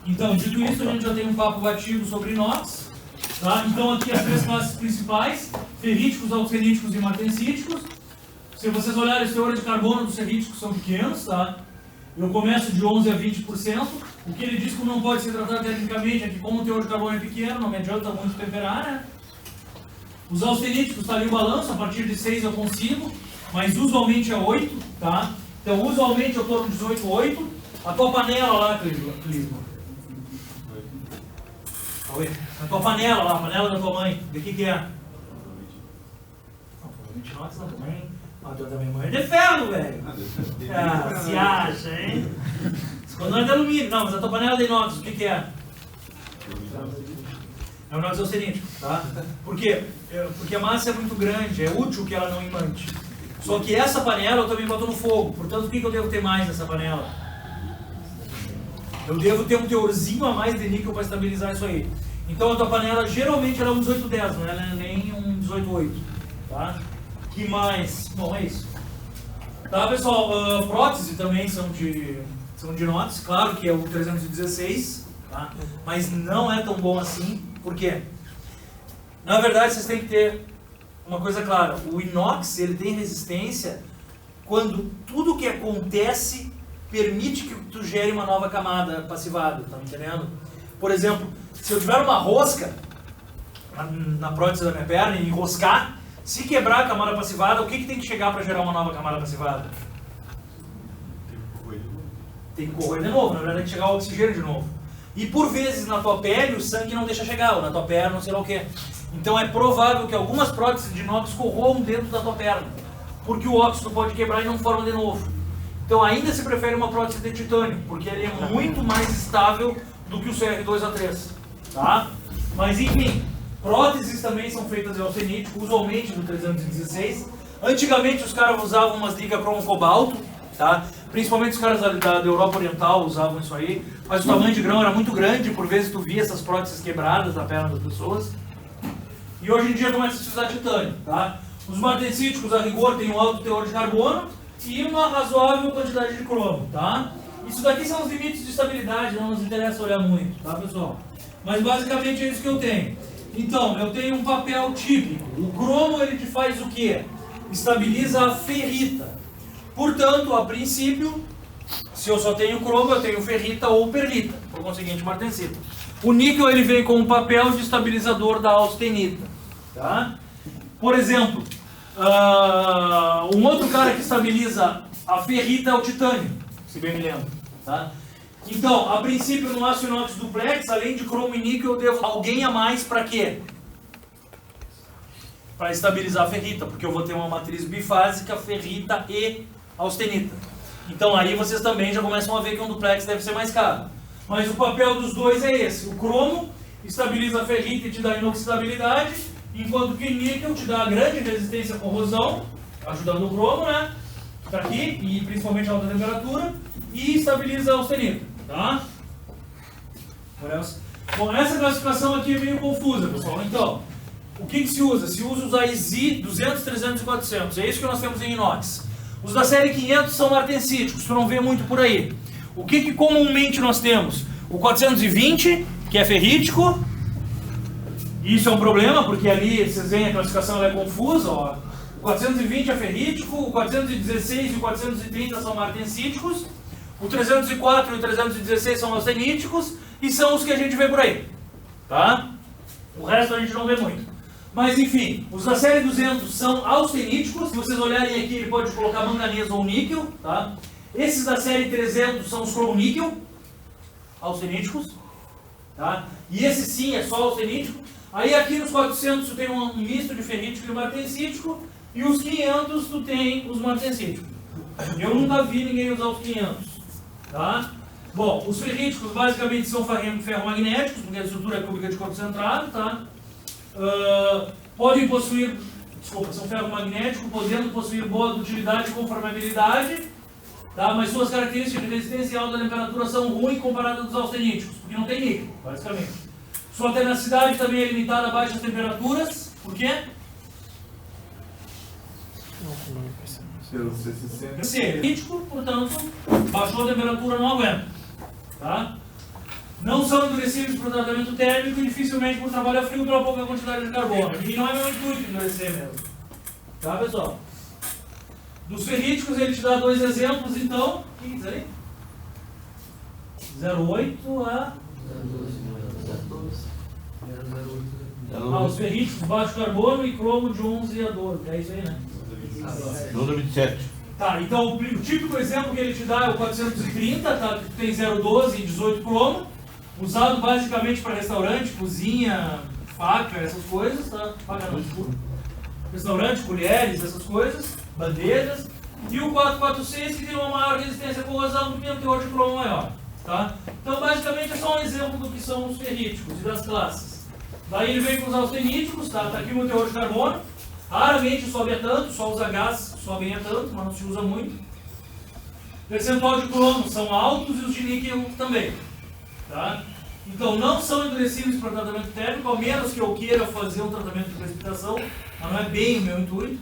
Então, dito isso, a gente já tem um papo batido sobre inox. Tá? Então aqui as três classes principais, ferríticos, auxeníticos e martensíticos. Se vocês olharem os teores de carbono dos ferríticos são pequenos, tá? Eu começo de 11% a 20%. O que ele diz que não pode ser tratado tecnicamente é que como o teor de carbono é pequeno, não me adianta muito temperar, né? Os auxeníticos, está ali o balanço, a partir de 6 eu consigo, mas usualmente é 8, tá? Então usualmente eu estou no 18, 8. A tua panela lá, Clisma. A tua panela lá, a panela da tua mãe, de que é? Não, provavelmente não, essa também. A tua da minha mãe é de ferro, velho. Ah, se acha, hein? Quando é de alumínio, não, mas a tua panela de inox, o que é? É o inox auxenítico, tá? Por quê? Porque a massa é muito grande, é útil que ela não imante. Só que essa panela eu também boto no fogo, portanto o que eu devo ter mais nessa panela? Eu devo ter um teorzinho a mais de níquel para estabilizar isso aí. Então a tua panela geralmente ela é um 1810, não é nem um 188, tá? Que mais? Bom, é isso. Tá, pessoal, prótese também são de inox, claro que é o 316, tá? Mas não é tão bom assim, por quê? Na verdade vocês têm que ter uma coisa clara, o inox ele tem resistência quando tudo que acontece permite que tu gere uma nova camada passivada, tá me entendendo? Por exemplo, se eu tiver uma rosca na prótese da minha perna e enroscar, se quebrar a camada passivada, o que tem que chegar para gerar uma nova camada passivada? Tem que corroer de novo, na verdade tem que chegar o oxigênio de novo. E por vezes na tua pele o sangue não deixa chegar, ou na tua perna, não sei lá o que. Então é provável que algumas próteses de inox corroam dentro da tua perna, porque o óxido pode quebrar e não forma de novo. Então ainda se prefere uma prótese de titânio, porque ele é muito mais estável do que o CR2A3, tá? Mas enfim, próteses também são feitas de austenítico, usualmente do 316. Antigamente os caras usavam umas ligas cromo cobalto, tá? Principalmente os caras da Europa Oriental usavam isso aí, mas o tamanho de grão era muito grande, por vezes tu via essas próteses quebradas na perna das pessoas. E hoje em dia começa a se usar titânio, tá? Os martensíticos, a rigor, têm um alto teor de carbono e uma razoável quantidade de cromo, tá? Isso daqui são os limites de estabilidade, não nos interessa olhar muito, tá, pessoal? Mas basicamente é isso que eu tenho. Então, eu tenho um papel típico. O cromo, ele te faz o quê? Estabiliza a ferrita. Portanto, a princípio, se eu só tenho cromo, eu tenho ferrita ou perlita, por conseguinte, martensita. O níquel, ele vem com um papel de estabilizador da austenita, tá? Por exemplo, um outro cara que estabiliza a ferrita é o titânio, se bem me lembro, tá? Então, a princípio, no aço inox duplex, além de cromo e níquel, eu devo alguém a mais para quê? Para estabilizar a ferrita, porque eu vou ter uma matriz bifásica, ferrita e austenita. Então aí vocês também já começam a ver que um duplex deve ser mais caro. Mas o papel dos dois é esse. O cromo estabiliza a ferrita e te dá inoxidabilidade, enquanto que o níquel te dá a grande resistência à corrosão, ajudando o cromo, né? Tá aqui, e principalmente a alta temperatura, e estabiliza a austenita, tá? Bom, essa classificação aqui é meio confusa, pessoal. Então, o que se usa? Se usa os AISI 200, 300 e 400. É isso que nós temos em inox. Os da série 500 são martensíticos, tu não vê muito por aí. O que comumente nós temos? O 420, que é ferrítico. Isso é um problema, porque ali, vocês veem, a classificação ela é confusa. Ó. O 420 é ferrítico, o 416 e o 430 são martensíticos. O 304 e o 316 são austeníticos. E são os que a gente vê por aí. Tá? O resto a gente não vê muito. Mas enfim, os da série 200 são austeníticos. Se vocês olharem aqui, ele pode colocar manganês ou níquel, tá? Esses da série 300 são os cromo-níquel, austeníticos, tá? E esse sim é só austenítico. Aí aqui nos 400 tu tem um misto de ferrítico e martensítico. E os 500 tu tem os martensíticos. Eu nunca vi ninguém usar os 500, tá? Bom, os ferríticos basicamente são ferromagnéticos, porque a estrutura é cúbica de corpo centrado, tá? Podem possuir, são ferromagnéticos, podendo possuir boa utilidade e conformabilidade, tá? Mas suas características de resistência e alta temperatura são ruins comparadas aos austeníticos, porque não tem níquel, basicamente. Sua tenacidade também é limitada a baixas temperaturas, por quê? Pelo C60. Se é crítico, portanto, baixou a temperatura, não aguenta, tá? Não são endurecíveis por tratamento térmico e dificilmente por trabalho a frio pela pouca quantidade de carbono. E não é meu intuito endurecer mesmo. Tá, pessoal? Dos ferríticos ele te dá dois exemplos, então. O que diz aí? 0,8 a... 0,08. Os ferríticos, baixo carbono e cromo de 11 a 12. É isso aí, né? 27. Tá, então o típico exemplo que ele te dá é o 430, tá? Que tem 0,12 e 18 cromo. Usado basicamente para restaurante, cozinha, faca, essas coisas, tá? Faca não, desculpa. Restaurante, colheres, essas coisas, bandejas. E o 446 que tem uma maior resistência à corrosão porque tem um teor de cromo maior, tá? Então basicamente é só um exemplo do que são os ferríticos e das classes. Daí ele vem com os austeníticos, tá? Tá aqui o teor de carbono. Raramente sobe a tanto, só os Hs sobem a tanto, mas não se usa muito. Percentual de cromo são altos e os de níquel também. Tá? Então não são endurecíveis para tratamento térmico, ao menos que eu queira fazer um tratamento de precipitação, mas não é bem o meu intuito.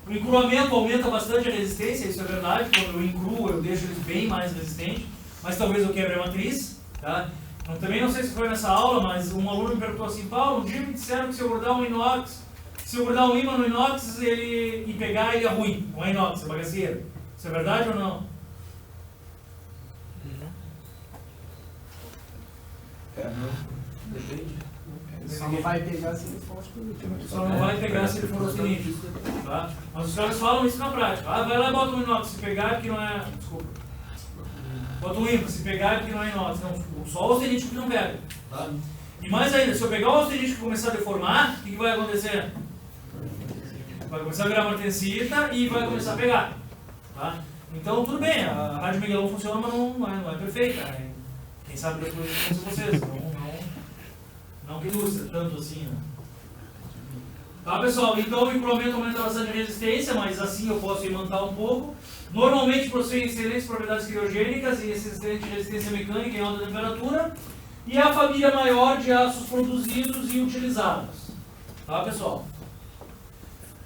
O encruamento aumenta bastante a resistência, isso é verdade. Quando eu encruo, eu deixo eles bem mais resistentes, mas talvez eu quebre a matriz. Tá? Eu também não sei se foi nessa aula, mas um aluno me perguntou assim: Paulo, um dia me disseram que se eu grudar um inox, se eu grudar um ímã no inox e pegar ele é ruim, não é inox, é bagaceiro. Isso é verdade ou não? Depende. Só não vai pegar se ele for Só não vai pegar se ele for austenítico. Tá? Mas os caras falam isso na prática. Ah, vai lá e bota um inox, se pegar é porque não é. Desculpa. Bota um ímpar, se pegar é porque não é inox. Não, só o austenítico que não pega. Tá? E mais ainda, se eu pegar o austenítico e começar a deformar, o que vai acontecer? Vai começar a virar martensita e vai começar a pegar. Tá? Então, tudo bem, a Rádio Miguelão funciona, mas não é perfeita. Né? Quem sabe depois são vocês. Não que ilustra tanto assim, né? Tá, pessoal? Então o microaumento aumenta bastante a resistência, mas assim eu posso imantar um pouco. Normalmente possuem excelentes propriedades criogênicas e excelente resistência mecânica em alta temperatura. E a família maior de aços produzidos e utilizados. Tá, pessoal?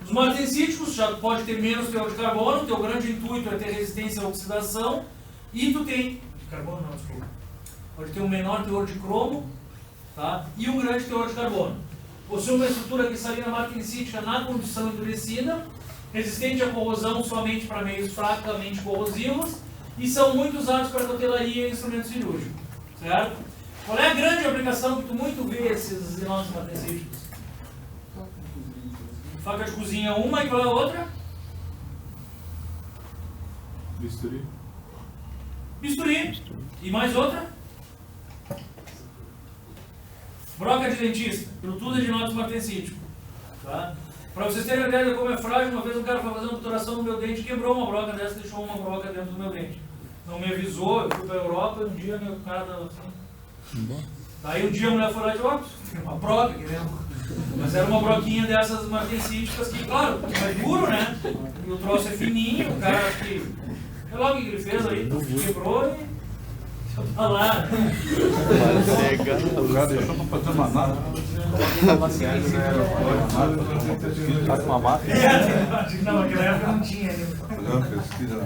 Os martensíticos já pode ter menos teor de carbono, teu grande intuito é ter resistência à oxidação. E tu tem... De carbono não, desculpa. Pode ter um menor teor de cromo. Tá? E um grande teor de carbono. Possui uma estrutura cristalina martensítica na condição endurecida, resistente à corrosão somente para meios fracamente corrosivos e são muito usados para cutelaria e instrumentos cirúrgicos. Certo? Qual é a grande aplicação que tu muito vê esses inox martensíticos? Faca de cozinha uma e qual é a outra? Bisturi. Bisturi. E mais outra? Broca de dentista, tudo é de inox martensítico. Tá? Para vocês terem uma ideia de como é frágil, uma vez um cara foi fazer uma obturação no meu dente, quebrou uma broca dessa, deixou uma broca dentro do meu dente. Não me avisou, eu fui para a Europa, um dia meu cara estava assim. Daí um dia a mulher foi lá e disse, ó, tem uma broca aqui dentro. Mas era uma broquinha dessas martensíticas que, claro, é duro, né? E o troço é fininho, o cara acho que... Sei lá o que ele fez aí, quebrou e... Tá lá. O cara deixou pra fazer uma nada. Tá com uma máquina? Não, naquela época não tinha. Fazer uma pesquisa.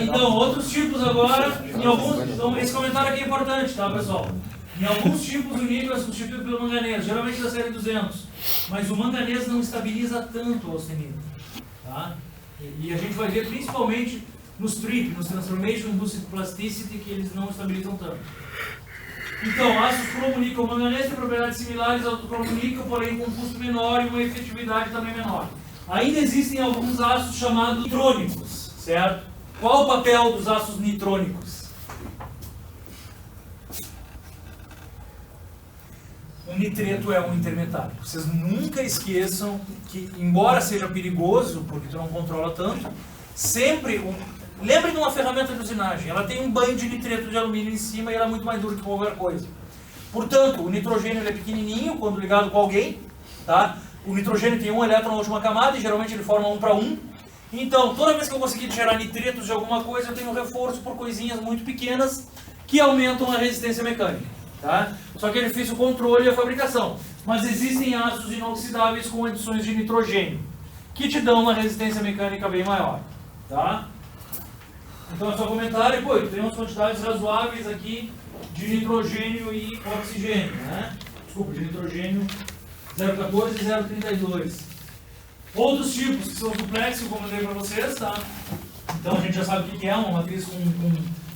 Então, outros tipos agora, em alguns, então, esse comentário aqui é importante, tá, pessoal? Em alguns tipos o níquel é substituído pelo manganês, geralmente da série 200, mas o manganês não estabiliza tanto o austenita, tá? E a gente vai ver principalmente nos TRIP, nos Transformation Induced Plasticity, que eles não estabilizam tanto. Então, aços cromo, níquel, manganês têm propriedades similares ao do cromo níquel, porém com um custo menor e uma efetividade também menor. Ainda existem alguns aços chamados nitrônicos, certo? Qual o papel dos aços nitrônicos? O nitreto é um intermetário. Vocês nunca esqueçam que, embora seja perigoso, porque tu não controla tanto, sempre... Lembre de uma ferramenta de usinagem, ela tem um banho de nitreto de alumínio em cima e ela é muito mais dura que qualquer coisa. Portanto, o nitrogênio ele é pequenininho quando ligado com alguém, tá? O nitrogênio tem um elétron na última camada e geralmente ele forma 1 para 1. Então, toda vez que eu conseguir gerar nitretos de alguma coisa, eu tenho um reforço por coisinhas muito pequenas que aumentam a resistência mecânica, tá? Só que é difícil o controle e a fabricação. Mas existem ácidos inoxidáveis com adições de nitrogênio, que te dão uma resistência mecânica bem maior, tá? Então é só comentário, pô, tem umas quantidades razoáveis aqui de nitrogênio e oxigênio, né? Desculpa, de nitrogênio 0,14 e 0,32. Outros tipos, que são os duplex, que eu comentei para vocês, tá? Então a gente já sabe o que é, uma matriz com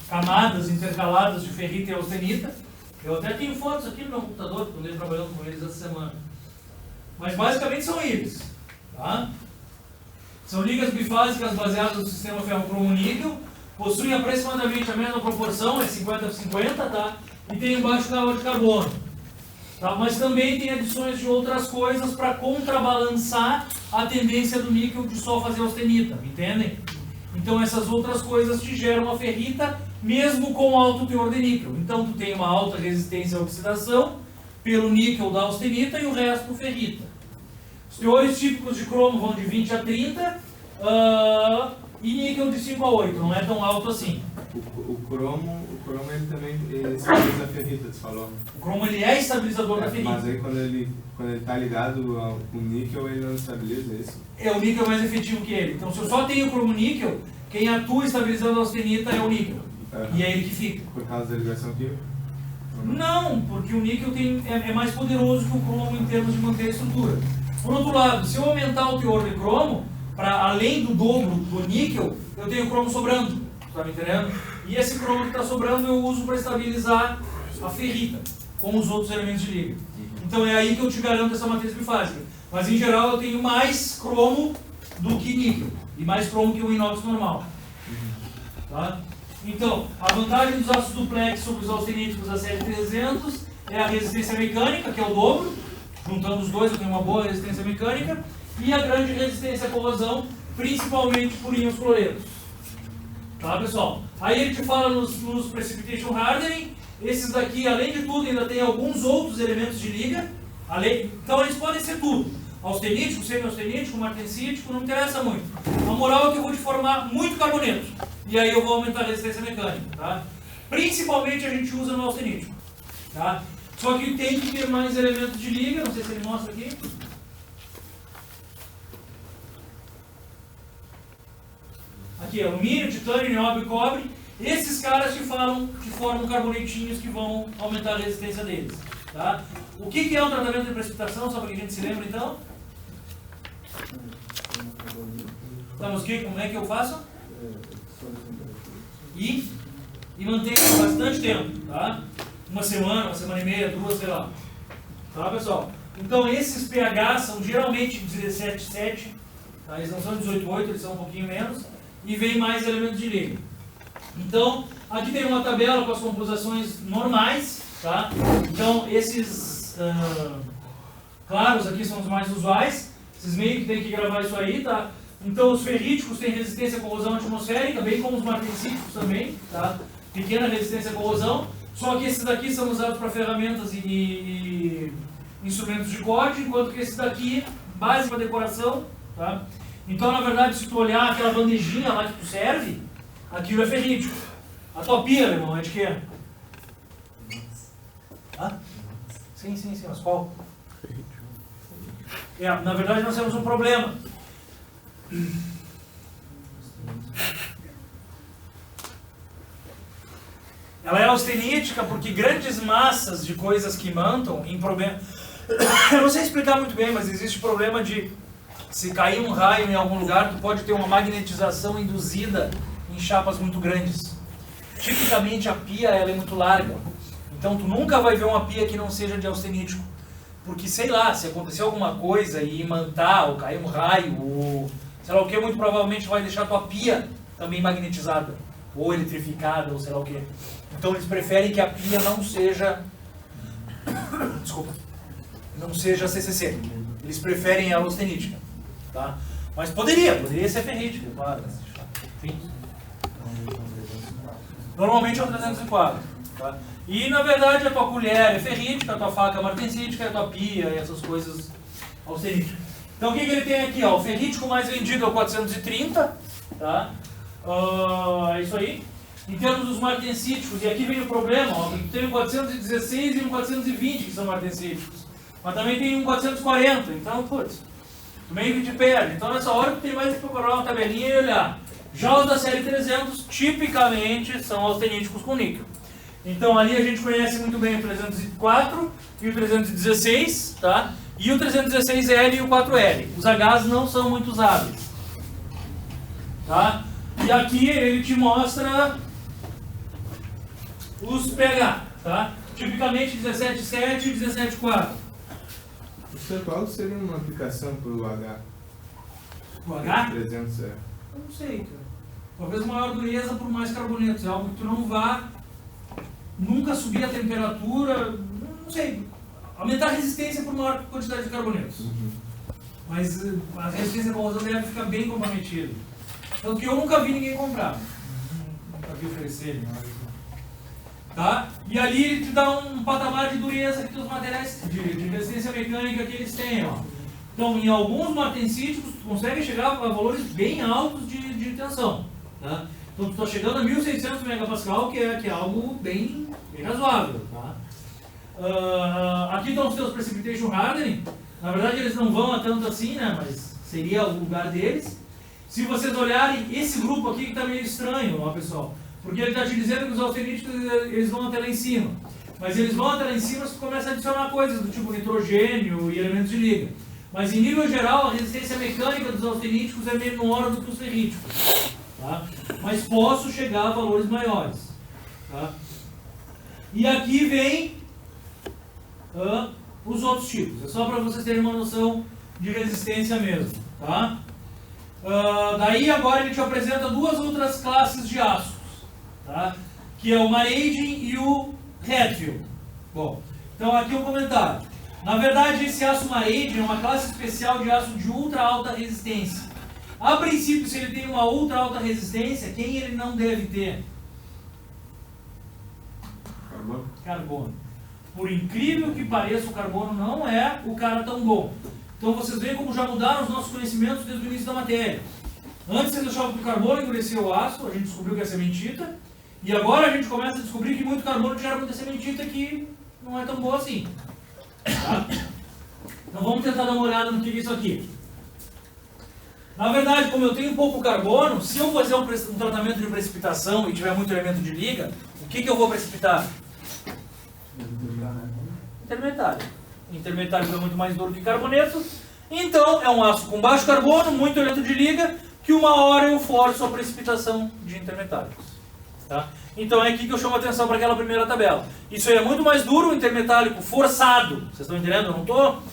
camadas intercaladas de ferrita e austenita. Eu até tenho fotos aqui no meu computador, quando eu estou trabalhando com eles essa semana. Mas basicamente são eles, tá? São ligas bifásicas baseadas no sistema ferro-cromo-níquel, possuem aproximadamente a mesma proporção, é 50-50, tá? E tem um baixo teor de carbono. Tá? Mas também tem adições de outras coisas para contrabalançar a tendência do níquel de só fazer austenita, entendem? Então essas outras coisas te geram a ferrita, mesmo com alto teor de níquel. Então tu tem uma alta resistência à oxidação pelo níquel da austenita e o resto ele ferrita. Os teores típicos de cromo vão de 20 a 30 e níquel de 5 a 8, não é tão alto assim. O cromo ele também estabiliza a ferrita, você falou. O cromo ele é estabilizador da ferrita. Mas aí quando ele está ligado ao níquel, ele não estabiliza isso? É, o níquel é mais efetivo que ele. Então se eu só tenho o cromo níquel, quem atua estabilizando a austenita é o níquel. E é ele que fica. Por causa da ligação química? Não, porque o níquel é mais poderoso que o cromo em termos de manter a estrutura. Por outro lado, se eu aumentar o teor de cromo, para além do dobro do níquel, eu tenho cromo sobrando, tá me entendendo? E esse cromo que está sobrando eu uso para estabilizar a ferrita, com os outros elementos de liga. Então é aí que eu te garanto essa matriz bifásica. Mas em geral eu tenho mais cromo do que níquel e mais cromo que o inox normal. Tá? Então, a vantagem dos aços duplex sobre os austeníticos da série 300 é a resistência mecânica, que é o dobro. Juntando os dois eu tenho uma boa resistência mecânica. E a grande resistência à corrosão, principalmente por íons cloretos. Tá, pessoal? Aí ele te fala nos precipitation hardening. Esses daqui, além de tudo, ainda tem alguns outros elementos de liga. Então eles podem ser tudo. Austenítico, semi-austenítico, martensítico, não interessa muito. A moral é que eu vou te formar muito carboneto. E aí eu vou aumentar a resistência mecânica. Tá? Principalmente a gente usa no austenítico. Tá? Só que tem que ter mais elementos de liga. Não sei se ele mostra aqui. Aqui, alumínio, titânio, nióbio e cobre. Esses caras te formam carbonetinhos que vão aumentar a resistência deles. Tá? O que é o tratamento de precipitação? Só para que a gente se lembre então. Tá, mas como é que eu faço? E mantenho por bastante tempo. Tá? Uma semana e meia, 2, sei lá. Tá, pessoal? Então esses pH são geralmente 17,7. Tá? Eles não são 18,8, eles são um pouquinho menos. E vem mais elementos de liga. Então, aqui tem uma tabela com as composições normais, tá? Então, esses claros aqui são os mais usuais. Vocês meio que tem que gravar isso aí, tá? Então, os ferríticos têm resistência à corrosão atmosférica, bem como os martensíticos também, tá? Pequena resistência à corrosão. Só que esses daqui são usados para ferramentas e instrumentos de corte, enquanto que esses daqui, base para decoração, tá? Então, na verdade, se tu olhar aquela bandejinha lá que tu serve, aquilo é ferrítico. A tua pia, meu irmão, é de quê? Hã? Sim, mas qual? Na verdade, nós temos um problema. Ela é austenítica porque grandes massas de coisas que imantam em problema... Eu não sei explicar muito bem, mas existe problema de... Se cair um raio em algum lugar, tu pode ter uma magnetização induzida em chapas muito grandes. Tipicamente a pia ela é muito larga. Então tu nunca vai ver uma pia que não seja de austenítico. Porque, sei lá, se acontecer alguma coisa e imantar, ou cair um raio, ou sei lá o que, muito provavelmente vai deixar a tua pia também magnetizada. Ou eletrificada, ou sei lá o que. Então eles preferem que a pia não seja... Desculpa. Não seja CCC. Eles preferem a austenítica. Tá? Mas poderia ser ferrítica, claro. Enfim. Normalmente é o 304. Tá? E na verdade a tua colher é ferrítica, a tua faca é martensítica, a tua pia e essas coisas austeníticas. Então o que ele tem aqui? Ó? O ferrítico mais vendido é o 430. Tá? É isso aí. Em termos dos martensíticos, e aqui vem o problema, ó, tem um 416 e um 420 que são martensíticos. Mas também tem um 440, então, putz. Meio que te perde. Então nessa hora tu tem mais que procurar uma tabelinha e olhar. Já os da série 300 tipicamente são austeníticos com níquel. Então ali a gente conhece muito bem o 304 e o 316, tá? E o 316L e o 4L. Os Hs não são muito usados. Tá? E aqui ele te mostra os pH, tá? Tipicamente 17,7 e 17,4. Qual seria uma aplicação para o H? O H? 300, é. Eu não sei, cara. Talvez maior dureza por mais carbonetos. É algo que tu não vá nunca subir a temperatura, não sei. Aumentar a resistência por maior quantidade de carbonetos. Mas a resistência à corrosão deve ficar bem comprometida. Tanto que eu nunca vi ninguém comprar. Nunca vi oferecer, tá? E ali ele te dá um patamar de dureza que os materiais de resistência mecânica que eles têm. Ó. Então, em alguns martensíticos, tu consegue chegar a valores bem altos de tensão. Tá? Então, tu está chegando a 1600 megapascal, que é algo bem razoável. Tá? Aqui estão os teus precipitation hardening. Na verdade, eles não vão a tanto assim, né? Mas seria o lugar deles. Se vocês olharem, esse grupo aqui que está meio estranho, ó, pessoal. Porque ele está te dizendo que os austeníticos eles vão até lá em cima. Mas eles vão até lá em cima se tu começa a adicionar coisas do tipo nitrogênio e elementos de liga. Mas em nível geral, a resistência mecânica dos austeníticos é menor do que os ferríticos. Tá? Mas posso chegar a valores maiores. Tá? E aqui vem os outros tipos. É só para vocês terem uma noção de resistência mesmo, tá? Daí agora ele te apresenta duas outras classes de aços, tá? Que é o Mareidin e o Hatfield. Bom, então aqui um comentário. Na verdade, esse aço Mareidin é uma classe especial de aço de ultra alta resistência. A princípio, se ele tem uma ultra alta resistência, quem ele não deve ter? Carbono. Carbono. Por incrível que pareça, o carbono não é o cara tão bom. Então vocês veem como já mudaram os nossos conhecimentos desde o início da matéria. Antes vocês achavam que o carbono endurecia o aço, a gente descobriu que é sementita, e agora a gente começa a descobrir que muito carbono gera muita sementita que não é tão boa assim. Tá? Então vamos tentar dar uma olhada no que é isso aqui. Na verdade, como eu tenho pouco carbono, se eu fazer um tratamento de precipitação e tiver muito elemento de liga, o que eu vou precipitar? Intermetário. Intermetário é muito mais duro que carboneto. Então é um aço com baixo carbono, muito elemento de liga, que uma hora eu forço a precipitação de intermetários. Tá? Então é aqui que eu chamo a atenção para aquela primeira tabela. Isso aí é muito mais duro, o intermetálico forçado. Vocês estão entendendo? Eu não estou...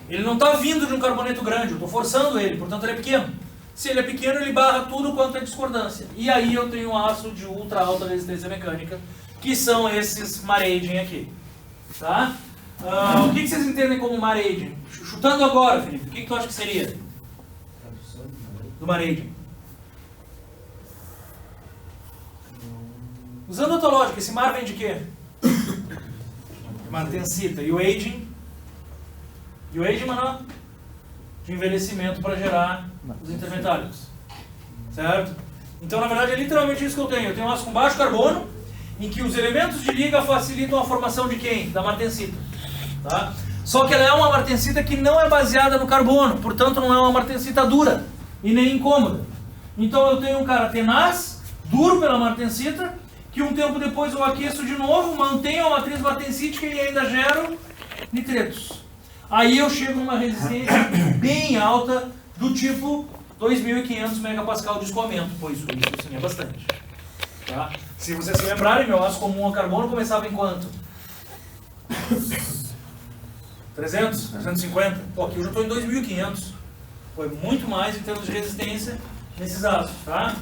Ele não está vindo de um carboneto grande, eu estou forçando ele, portanto ele é pequeno. Se ele é pequeno, ele barra tudo quanto é discordância. E aí eu tenho um aço de ultra alta resistência mecânica, que são esses Mareidin aqui. Tá? O que vocês entendem como Mareidin? Chutando agora, Felipe, o que tu acha que seria? Do Mareidin. Usando a tua lógica, esse mar vem de quê? Martensita. E o aging? E o aging, mano? De envelhecimento para gerar os intermetálicos. Certo? Então, na verdade, é literalmente isso que eu tenho. Eu tenho um aço com baixo carbono, em que os elementos de liga facilitam a formação de quem? Da martensita. Tá? Só que ela é uma martensita que não é baseada no carbono, portanto não é uma martensita dura e nem incômoda. Então eu tenho um cara tenaz, duro pela martensita, que um tempo depois eu aqueço de novo, mantenho a matriz martensítica e ainda gero nitretos. Aí eu chego numa resistência bem alta, do tipo 2.500 megapascal de escoamento, pois isso sim é bastante. Tá? Se vocês se lembrarem, meu aço comum a carbono começava em quanto? 300? 350? Pô, aqui eu já estou em 2.500. Foi muito mais em termos de resistência nesses aços, tá?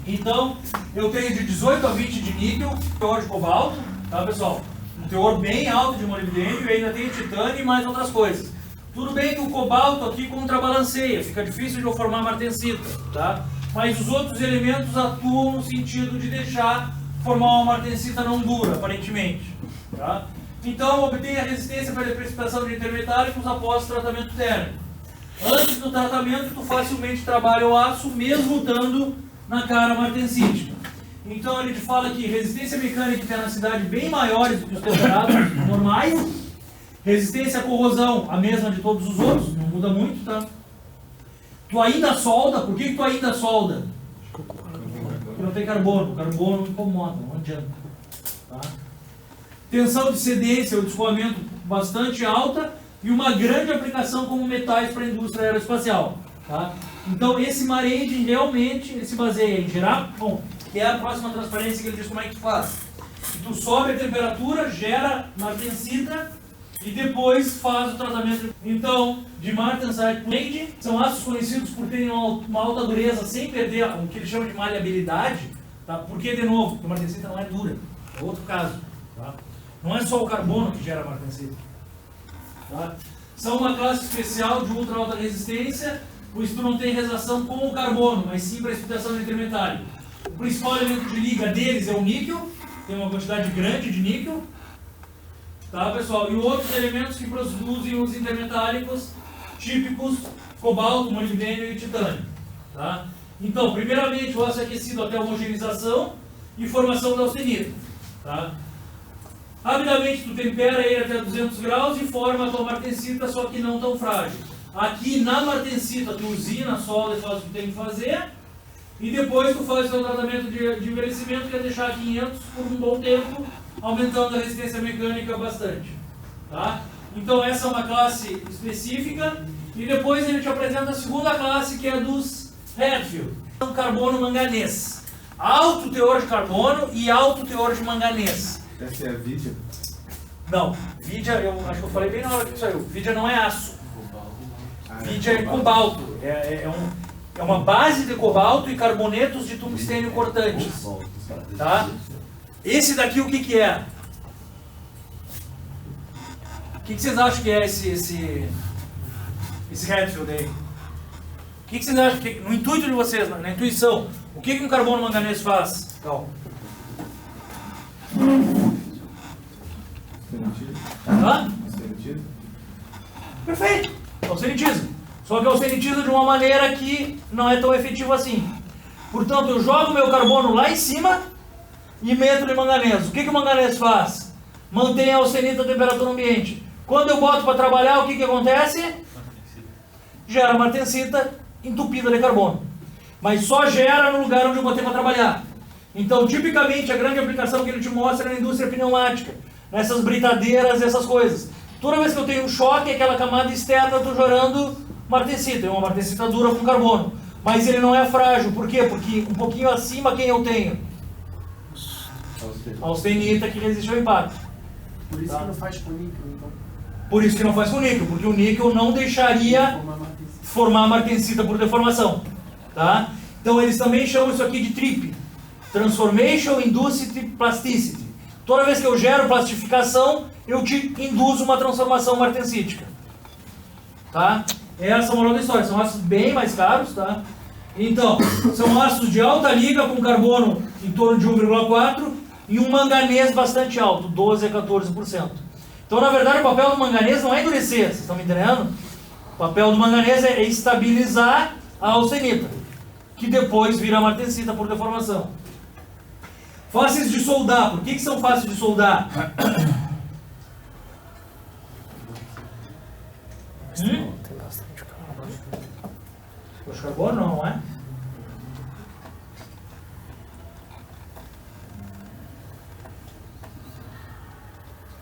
Então, eu tenho de 18 a 20 de níquel, teor de cobalto, tá pessoal? Um teor bem alto de molibdênio e ainda tem titânio e mais outras coisas. Tudo bem que o cobalto aqui contrabalanceia, fica difícil de eu formar martensita, tá? Mas os outros elementos atuam no sentido de deixar formar uma martensita não dura, aparentemente, tá? Então, obtém a resistência para a precipitação de intermetálicos após o tratamento térmico. Antes do tratamento, tu facilmente trabalha o aço, mesmo estando na cara martensítica. Então, ele te fala que resistência mecânica e tenacidade bem maiores do que os temperados normais. Resistência à corrosão, a mesma de todos os outros, não muda muito, tá? Tu ainda solda, por que tu ainda solda? Porque não tem carbono, o carbono incomoda, não adianta. Tá? Tensão de cedência ou de escoamento bastante alta e uma grande aplicação como metais para a indústria aeroespacial. Tá? Então esse Mareidin realmente ele se baseia em gerar, bom, que é a próxima transparência que ele diz como é que tu faz. Tu sobe a temperatura, gera martensita e depois faz o tratamento. Então, de martensite blade, são aços conhecidos por terem uma alta dureza sem perder o que ele chama de maleabilidade. Tá? Porque, de novo, porque a martensita não é dura, é outro caso. Tá? Não é só o carbono que gera martensita. Tá? São uma classe especial de ultra alta resistência, pois tu não tem reação com o carbono, mas sim precipitação de intermetário. O principal elemento de liga deles é o níquel, tem uma quantidade grande de níquel. Tá, pessoal? E outros elementos que produzem os intermetálicos típicos, cobalto, molibdênio e titânio. Tá? Então, primeiramente, o aço é aquecido até a homogeneização e formação da austenita. Tá? Rapidamente, tu tempera ele até 200 graus e forma a tua martensita, só que não tão frágil. Aqui na martensita, tu usina, solda e faz o que tem que fazer. E depois tu faz o teu tratamento de envelhecimento, que é deixar 500 por um bom tempo, aumentando a resistência mecânica bastante. Tá? Então essa é uma classe específica. E depois ele te apresenta a segunda classe, que é a dos Hatfield. Carbono manganês. Alto teor de carbono e alto teor de manganês. Essa é a vídeo. Não, vidia, eu acho que eu falei bem na hora que saiu. Vidia não é aço. Vidia é cobalto. É uma base de cobalto e carbonetos de tungstênio cortantes. Tá? Esse daqui o que é? O que vocês acham que é esse Hatfield aí? O que vocês acham que, no intuito de vocês, na intuição, o que um carbono manganês faz? Calma. Hã? Perfeito. Austenitiza. Só que austenitiza de uma maneira que não é tão efetivo assim. Portanto, eu jogo meu carbono lá em cima e meto em manganês. O que o manganês faz? Mantém a austenita a temperatura ambiente. Quando eu boto para trabalhar, o que acontece? Gera martensita entupida de carbono. Mas só gera no lugar onde eu botei para trabalhar. Então, tipicamente, a grande aplicação que ele te mostra é na indústria pneumática, nessas britadeiras e essas coisas. Toda vez que eu tenho um choque, aquela camada externa, eu estou gerando martensita. É uma martensita dura com carbono. Mas ele não é frágil. Por quê? Porque um pouquinho acima, quem eu tenho? A austenita que resiste ao impacto. Por isso que não faz com níquel, então. Por isso que não faz com níquel, porque o níquel não deixaria formar martensita por deformação. Tá? Então eles também chamam isso aqui de TRIP. Transformation Induced Plasticity. Toda vez que eu gero plastificação, eu te induzo uma transformação martensítica. Tá? Essa é a moral da história. São ácidos bem mais caros. Tá? Então, são ácidos de alta liga com carbono em torno de 1,4 e um manganês bastante alto, 12 a 14%. Então, na verdade, o papel do manganês não é endurecer, vocês estão me entendendo? O papel do manganês é estabilizar a austenita, que depois vira martensita por deformação. Fáceis de soldar. Por que são fáceis de soldar? Tem bastante carbono. Poxa, carbono não é?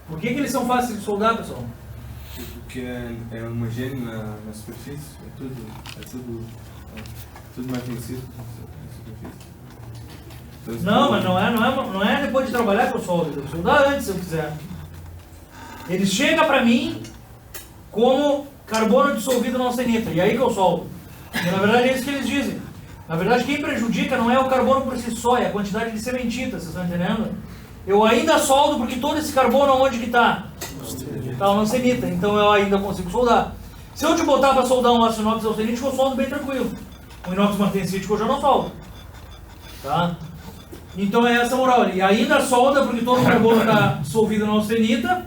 Por que eles são fáceis de soldar, pessoal? Porque é homogêneo na superfície, é tudo mais vencido na superfície. Então, Não, mas não é depois de trabalhar que eu soldo. Eu soldar antes, se eu quiser. Ele chega pra mim como carbono dissolvido na austenita, e aí que eu soldo. E na verdade é isso que eles dizem. Na verdade, quem prejudica não é o carbono por si só, é a quantidade de cementita, vocês estão entendendo? Eu ainda soldo porque todo esse carbono onde que está? Está na austenita, então eu ainda consigo soldar. Se eu te botar para soldar um ácido inox austenítico, eu soldo bem tranquilo. O inox martensítico eu já não soldo. Tá? Então é essa a moral. E ainda solda porque todo o carbono está dissolvido na austenita.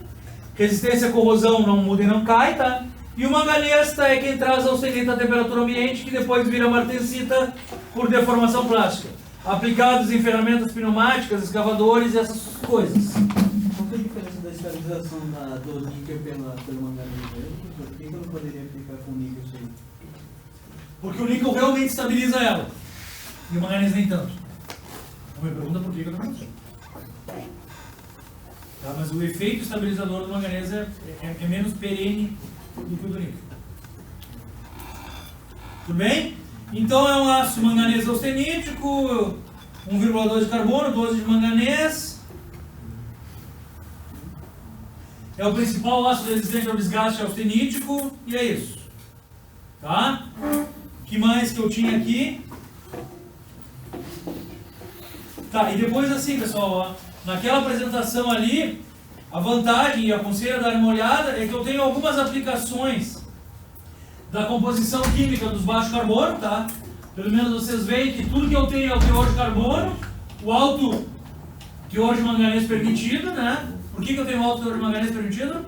Resistência à corrosão não muda e não cai, tá? E o manganês é quem traz a austenita à temperatura ambiente, que depois vira martensita por deformação plástica. Aplicados em ferramentas pneumáticas, escavadores e essas coisas. Qual que é a diferença da estabilização do níquel pelo manganês? Por que eu não poderia aplicar com níquel isso aí? Porque o níquel realmente estabiliza ela. E o manganês nem tanto. Não me pergunta por que eu não sei. Tá, mas o efeito estabilizador do manganês é menos perene do que o do níquel. Tudo bem? Então é um ácido manganês austenítico, 1,2 de carbono, 12 de manganês. É o principal ácido resistente ao desgaste austenítico e é isso. Tá? O que mais que eu tinha aqui? Tá, e depois assim, pessoal, ó, naquela apresentação ali, a vantagem, e aconselho a dar uma olhada, é que eu tenho algumas aplicações da composição química dos baixos carbono, tá? Pelo menos vocês veem que tudo que eu tenho é o teor de carbono, o alto teor de manganês permitido, né? Por que eu tenho alto teor de manganês permitido?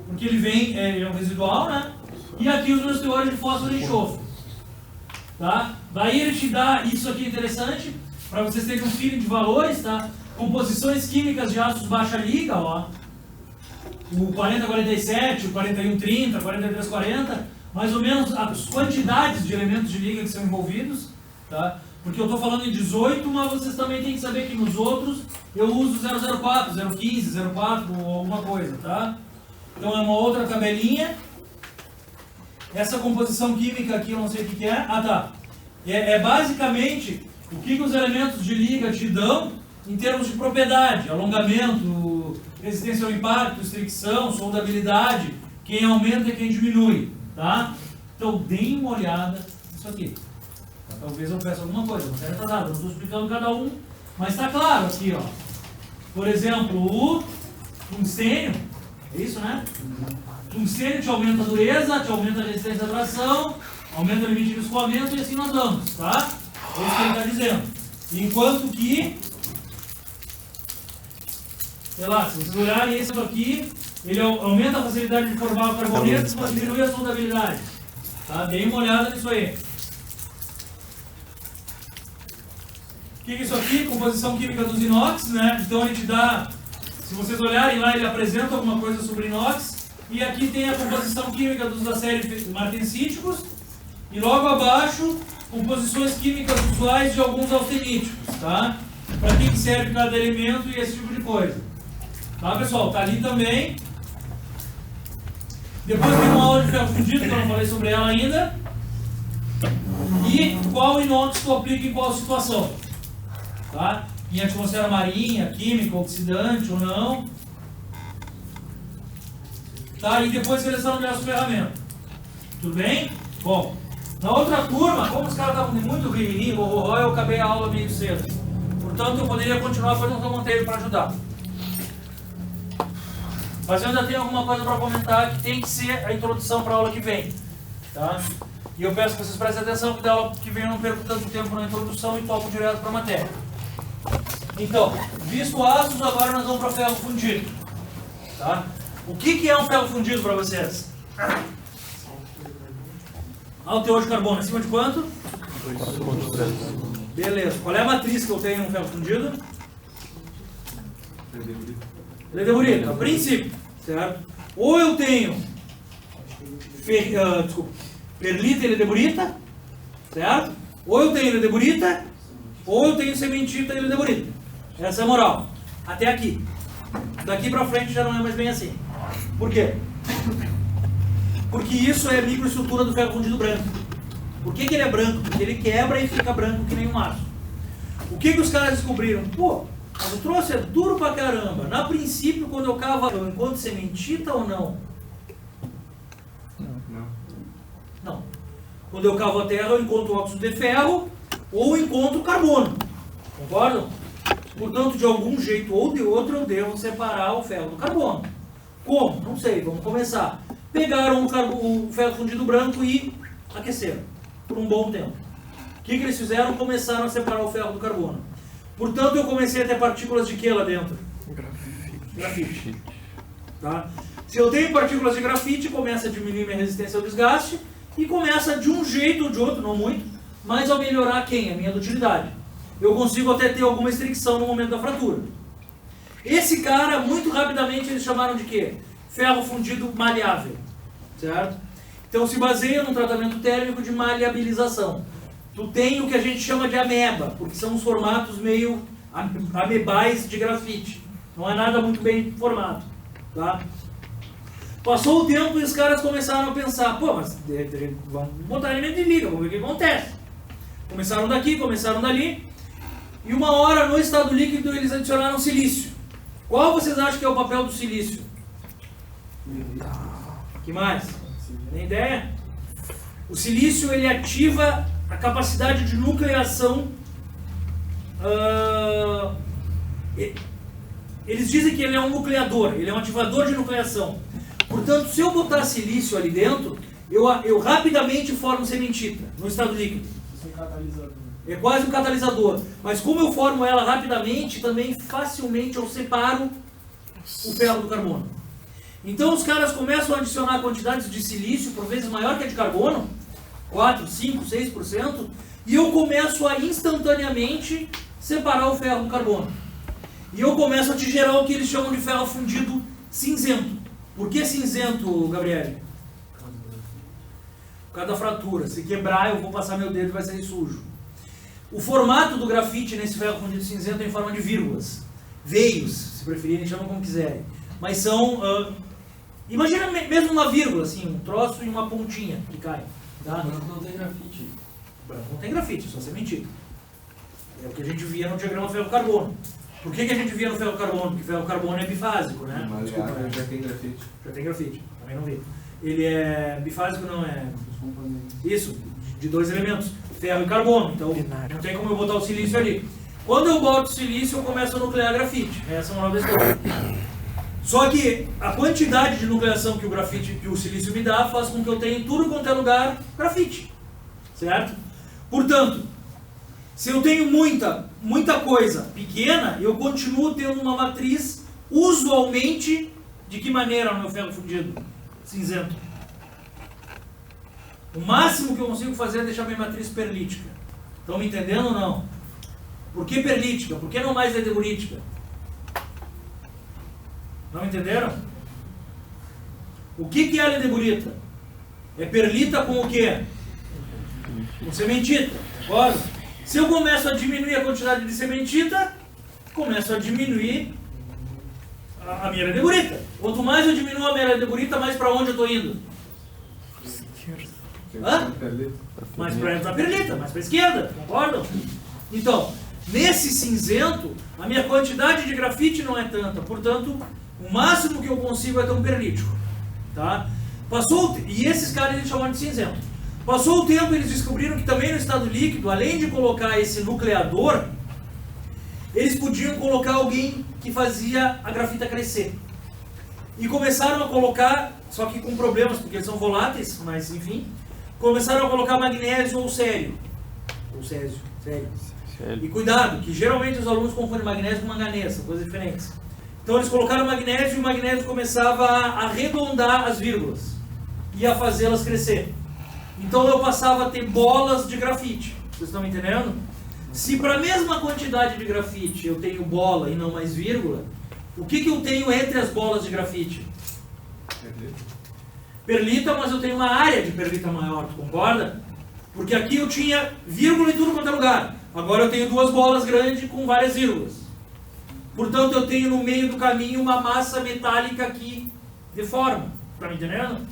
Porque ele é um residual, né? E aqui os meus teores de fósforo e enxofre. Tá? Daí ele te dá, isso aqui é interessante, para vocês terem um feeling de valores, tá? Composições químicas de ácidos baixa liga, ó. O 4047, o 4130, o 4340, mais ou menos as quantidades de elementos de liga que são envolvidos, tá? Porque eu estou falando em 18, mas vocês também têm que saber que nos outros eu uso 004, 015, 04 ou alguma coisa, tá? Então é uma outra tabelinha. Essa composição química aqui eu não sei o que é. Ah, tá. É basicamente o que os elementos de liga te dão em termos de propriedade, alongamento, resistência ao impacto, fricção, soldabilidade, quem aumenta e quem diminui, tá? Então, deem uma olhada nisso aqui. Talvez eu peça alguma coisa, não quero nada, não estou explicando cada um, mas está claro aqui, ó. Por exemplo, o tungstênio, é isso, né? Tungstênio te aumenta a dureza, te aumenta a resistência à tração, aumenta o limite de escoamento e assim nós vamos, tá? É isso que ele está dizendo. Enquanto que, sei lá, se vocês olharem esse aqui, ele aumenta a facilidade de formar carbonetos, mas diminui a soldabilidade. Tá? Deem uma olhada nisso aí. O que é isso aqui? Composição química dos inox, né? Então ele te dá, se vocês olharem lá, ele apresenta alguma coisa sobre inox. E aqui tem a composição química dos da série martensíticos. E logo abaixo, composições químicas usuais de alguns austeníticos, tá? Para que serve cada elemento e esse tipo de coisa. Tá, pessoal? Tá ali também. Depois tem uma aula de ferro fundido, que eu não falei sobre ela ainda. E qual inox tu aplica em qual situação. Tá? Em atmosfera marinha, química, oxidante ou não. Tá? E depois seleção de aço ferramenta. Tudo bem? Bom, na outra turma, como os caras estavam muito rimini, eu acabei a aula meio cedo. Portanto, eu poderia continuar fazendo um monteiro para ajudar. Mas eu ainda tenho alguma coisa para comentar que tem que ser a introdução para a aula que vem. Tá? E eu peço que vocês prestem atenção, porque da aula que vem eu não perco tanto tempo na introdução e toco direto para a matéria. Então, visto aços, agora nós vamos para ferro fundido. Tá? O que é um ferro fundido para vocês? O teor de carbono acima de quanto? 2,3. Beleza. Qual é a matriz que eu tenho no ferro fundido? Ledeburita, a princípio, certo? Ou eu tenho perlita e ledeburita, certo? Ou eu tenho ledeburita, ou eu tenho sementita e ledeburita. Essa é a moral. Até aqui. Daqui pra frente já não é mais bem assim. Por quê? Porque isso é a microestrutura do ferro fundido branco. Por que ele é branco? Porque ele quebra e fica branco que nem um aço. O que os caras descobriram? Pô, mas o troço é duro pra caramba. Na princípio, quando eu cavo, eu encontro sementita ou não? Não. Quando eu cavo a terra, eu encontro óxido de ferro ou encontro carbono. Concordam? Portanto, de algum jeito ou de outro, eu devo separar o ferro do carbono. Como? Não sei. Vamos começar. Pegaram o ferro fundido branco e aqueceram por um bom tempo. O que eles fizeram? Começaram a separar o ferro do carbono. Portanto, eu comecei a ter partículas de que lá dentro? Grafite. Tá? Se eu tenho partículas de grafite, começa a diminuir minha resistência ao desgaste e começa de um jeito ou de outro, não muito, mas a melhorar quem? A minha dutilidade. Eu consigo até ter alguma restrição no momento da fratura. Esse cara, muito rapidamente, eles chamaram de quê? Ferro fundido maleável. Certo? Então se baseia num tratamento térmico de maleabilização. Tu tem o que a gente chama de ameba, porque são os formatos meio amebais de grafite. Não é nada muito bem formado. Tá? Passou o tempo e os caras começaram a pensar, pô, mas vamos botar elemento de liga, vamos ver o que acontece. Começaram daqui, começaram dali, e uma hora no estado líquido eles adicionaram silício. Qual vocês acham que é o papel do silício? Que mais? Tem ideia? O silício ele ativa a capacidade de nucleação. Eles dizem que ele é um nucleador, ele é um ativador de nucleação. Portanto, se eu botar silício ali dentro, eu rapidamente formo sementita no estado líquido. Isso é um catalisador. É quase um catalisador. Mas como eu formo ela rapidamente, também facilmente eu separo o ferro do carbono. Então os caras começam a adicionar quantidades de silício, por vezes maior que a de carbono, 4, 5, 6%, e eu começo a instantaneamente separar o ferro do carbono. E eu começo a te gerar o que eles chamam de ferro fundido cinzento. Por que cinzento, Gabriele? Por causa da fratura. Se quebrar, eu vou passar meu dedo e vai sair sujo. O formato do grafite nesse ferro fundido cinzento é em forma de vírgulas. Veios, se preferirem, chamam como quiserem. Mas são... imagina mesmo uma vírgula, assim, um troço e uma pontinha que cai. Tá? Branco não tem grafite. Branco não tem grafite, só sementita. É o que a gente via no diagrama ferro-carbono. Por que a gente via no ferro-carbono? Porque ferro-carbono é bifásico, né? Desculpa, Maleável, já tem grafite. já tem grafite, também não vi. Ele é bifásico, não é? Isso, de 2 elementos, ferro e carbono. Então não tem como eu botar o silício ali. Quando eu boto o silício, eu começo a nuclear grafite. Essa é uma nova história. Só que a quantidade de nucleação que o grafite, que o silício me dá, faz com que eu tenha em tudo quanto é lugar grafite. Certo? Portanto, se eu tenho muita coisa pequena, eu continuo tendo uma matriz, usualmente, de que maneira no meu ferro fundido? Cinzento. O máximo que eu consigo fazer é deixar minha matriz perlítica. Estão me entendendo ou não? Por que perlítica? Por que não mais lendeburítica? Não entenderam? O que é a lendeburita? É perlita com o quê? Com sementita, concorda? Se eu começo a diminuir a quantidade de sementita, começo a diminuir a minha lendeburita. Quanto mais eu diminuo a minha lendeburita, mais para onde eu estou indo? Hã? Mais para a perlita, mais para a esquerda, concordam? Então, nesse cinzento, a minha quantidade de grafite não é tanta, portanto, o máximo que eu consigo é ter um perlítico. Tá? E esses caras eles chamaram de cinzento. Passou o tempo, eles descobriram que também no estado líquido, além de colocar esse nucleador, eles podiam colocar alguém que fazia a grafita crescer. E começaram a colocar, só que com problemas, porque eles são voláteis, mas enfim, começaram a colocar magnésio ou sério. Ou césio, sério. E cuidado, que geralmente os alunos confundem magnésio com manganês, são coisas diferentes. Então eles colocaram magnésio e o magnésio começava a arredondar as vírgulas e a fazê-las crescer. Então eu passava a ter bolas de grafite. Vocês estão me entendendo? Se para a mesma quantidade de grafite eu tenho bola e não mais vírgula, o que eu tenho entre as bolas de grafite? Perlita, mas eu tenho uma área de perlita maior, tu concorda? Porque aqui eu tinha vírgula em tudo quanto é lugar. Agora eu tenho 2 bolas grandes com várias vírgulas. Portanto, eu tenho no meio do caminho uma massa metálica que deforma. Está me entendendo?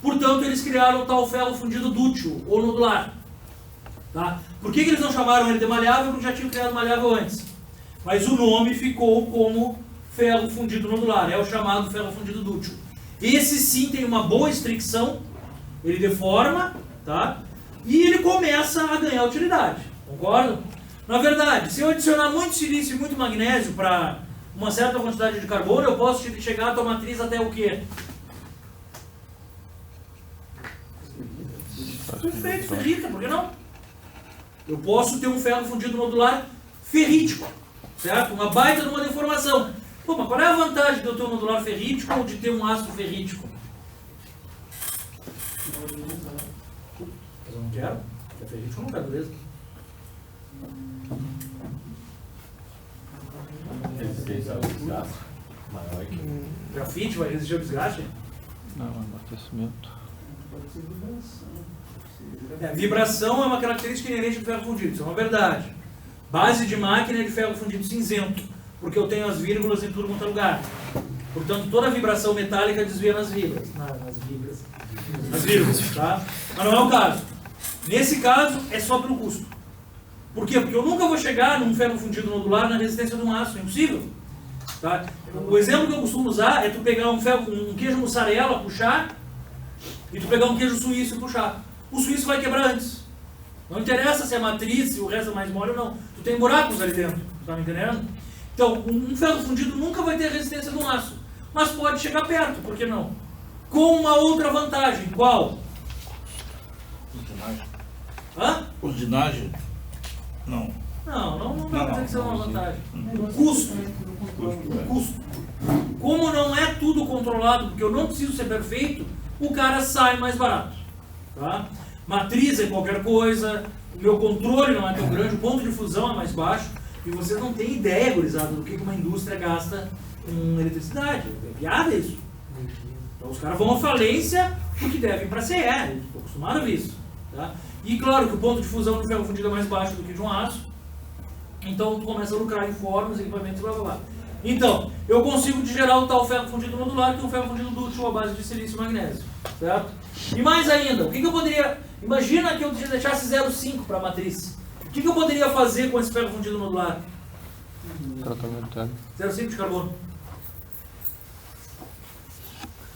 Portanto, eles criaram o tal ferro fundido dútil, ou nodular. Tá? Por que eles não chamaram ele de maleável? Porque já tinham criado maleável antes. Mas o nome ficou como ferro fundido nodular. É o chamado ferro fundido dútil. Esse sim tem uma boa estricção. Ele deforma, tá? E ele começa a ganhar utilidade. Concordo? Na verdade, se eu adicionar muito silício e muito magnésio para uma certa quantidade de carbono, eu posso chegar a tua matriz até o quê? Perfeito, ferrita, por que não? Eu posso ter um ferro fundido nodular ferrítico, certo? Uma baita de uma deformação. Pô, mas qual é a vantagem de eu ter um nodular ferrítico ou de ter um ácido ferrítico? Mas eu não quero. É ferrítico, eu não quero, beleza? Resistência ao desgaste maior que... Grafite vai resistir ao desgaste? Não, amortecimento. Pode ser vibração. Vibração é uma característica inerente do ferro fundido, isso é uma verdade. Base de máquina é de ferro fundido cinzento, porque eu tenho as vírgulas em tudo quanto é lugar. Portanto, toda a vibração metálica desvia nas vírgulas. Nas vírgulas, tá? Mas não é o caso. Nesse caso, é só pelo custo. Por quê? Porque eu nunca vou chegar num ferro fundido nodular na resistência de um aço, é impossível. Tá? O exemplo que eu costumo usar é tu pegar um queijo mussarela, puxar, e tu pegar um queijo suíço e puxar. O suíço vai quebrar antes. Não interessa se é matriz, se o resto é mais mole ou não. Tu tem buracos ali dentro, tá me entendendo? Então, um ferro fundido nunca vai ter a resistência de um aço, mas pode chegar perto, por que não? Com uma outra vantagem, qual? Usinagem. Hã? Usinagem? Não. Não vai dizer que isso é uma vantagem. O custo. O custo. Como não é tudo controlado, porque eu não preciso ser perfeito, o cara sai mais barato. Tá? Matriz é qualquer coisa, o meu controle não é tão grande, o ponto de fusão é mais baixo, e vocês não têm ideia, gurizada, do que uma indústria gasta com eletricidade. É piada isso. Então os caras vão à falência porque devem para a CE, estou acostumado a ver isso. Tá? E claro que o ponto de fusão do ferro fundido é mais baixo do que de um aço, então tu começa a lucrar em formas, equipamentos e blá blá blá. Então, eu consigo gerar o tal ferro fundido nodular, que é um ferro fundido dútil à base de silício e magnésio. Certo? E mais ainda, o que eu poderia... Imagina que eu deixasse 0,5 para a matriz. O que eu poderia fazer com esse ferro fundido nodular? Tratamento térmico. 0,5 de carbono.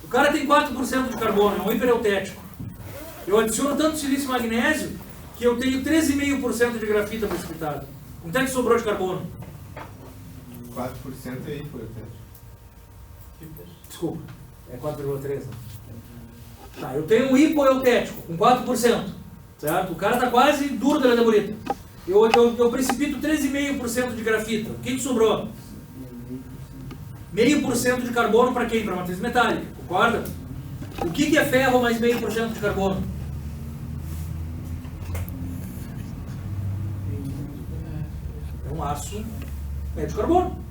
O cara tem 4% de carbono, é um hipereutético. Eu adiciono tanto silício e magnésio que eu tenho 13,5% de grafita precipitado. Quanto é que sobrou de carbono? 4% aí foi até. Desculpa, é 4,3. Tá, eu tenho um hipoeutético com 4%, certo? O cara tá quase duro da bonita. Eu precipito 13,5% de grafita. O que sobrou? 0,5% de carbono para quem? Para matriz metálica, concorda? O que é ferro mais 0,5% de carbono? É um aço médio de carbono.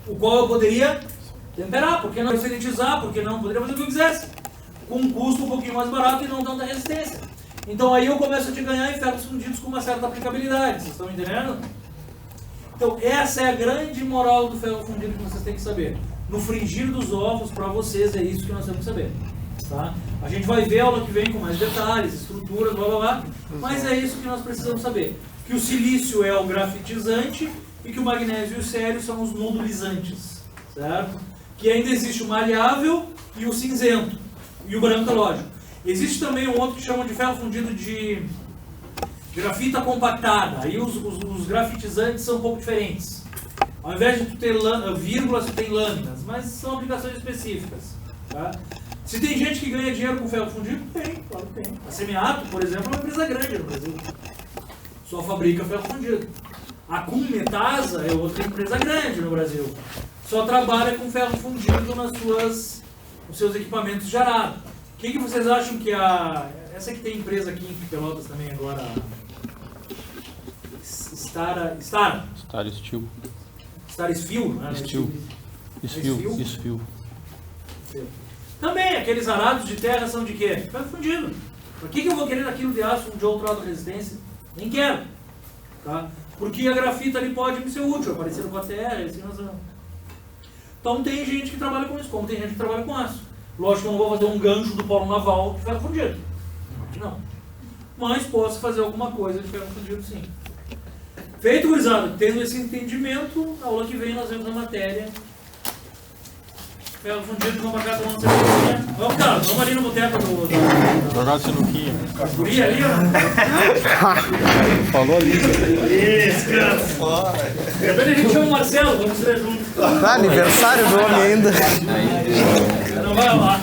O qual eu poderia temperar, porque não excelentizar, porque não poderia fazer o que eu quisesse. Com um custo um pouquinho mais barato e não tanta resistência. Então aí eu começo a te ganhar em ferros fundidos com uma certa aplicabilidade, vocês estão entendendo? Então essa é a grande moral do ferro fundido que vocês têm que saber. No frigir dos ovos, para vocês é isso que nós temos que saber. Tá? A gente vai ver aula que vem com mais detalhes, estruturas, blá blá blá, mas é isso que nós precisamos saber. Que o silício é o grafitizante e que o magnésio e o cério são os nodulizantes, certo? Que ainda existe o maleável e o cinzento, e o branco é lógico. Existe também um outro que chamam de ferro fundido de grafita compactada. Aí os grafitizantes são um pouco diferentes. Ao invés de tu ter vírgulas, tu tem lâminas, mas são aplicações específicas. Tá? Se tem gente que ganha dinheiro com ferro fundido, tem, claro que tem. A Semiato, por exemplo, é uma empresa grande no Brasil. Só fabrica ferro fundido. A Cum Metasa é outra empresa grande no Brasil. Só trabalha com ferro fundido nos seus equipamentos de arado. O que vocês acham que essa que tem empresa aqui em Pelotas também agora, Star Steel. Star Steel, né? Steel. Também, aqueles arados de terra são de quê? Ferro fundido. Por que eu vou querer aquilo de aço de outro alta resistência? Nem quero. Tá? Porque a grafita ali pode me ser útil, aparecer com a terra, assim nós vamos. Então tem gente que trabalha com isso, como tem gente que trabalha com aço. Lógico que eu não vou fazer um gancho do polo naval de ferro fundido. Não. Mas posso fazer alguma coisa de ferro fundido sim. Feito, gurizada, tendo esse entendimento, na aula que vem nós vemos a matéria. Ferro fundido, vamos pra cá tomando cerveja. Vamos, cara, vamos ali no boteco do... Jogar sinuquinha. Guri ali, ó. Falou ali. Isso, cara. Depois a gente chama o Marcelo, vamos ser juntos. Aniversário do homem ainda. Não vai lá.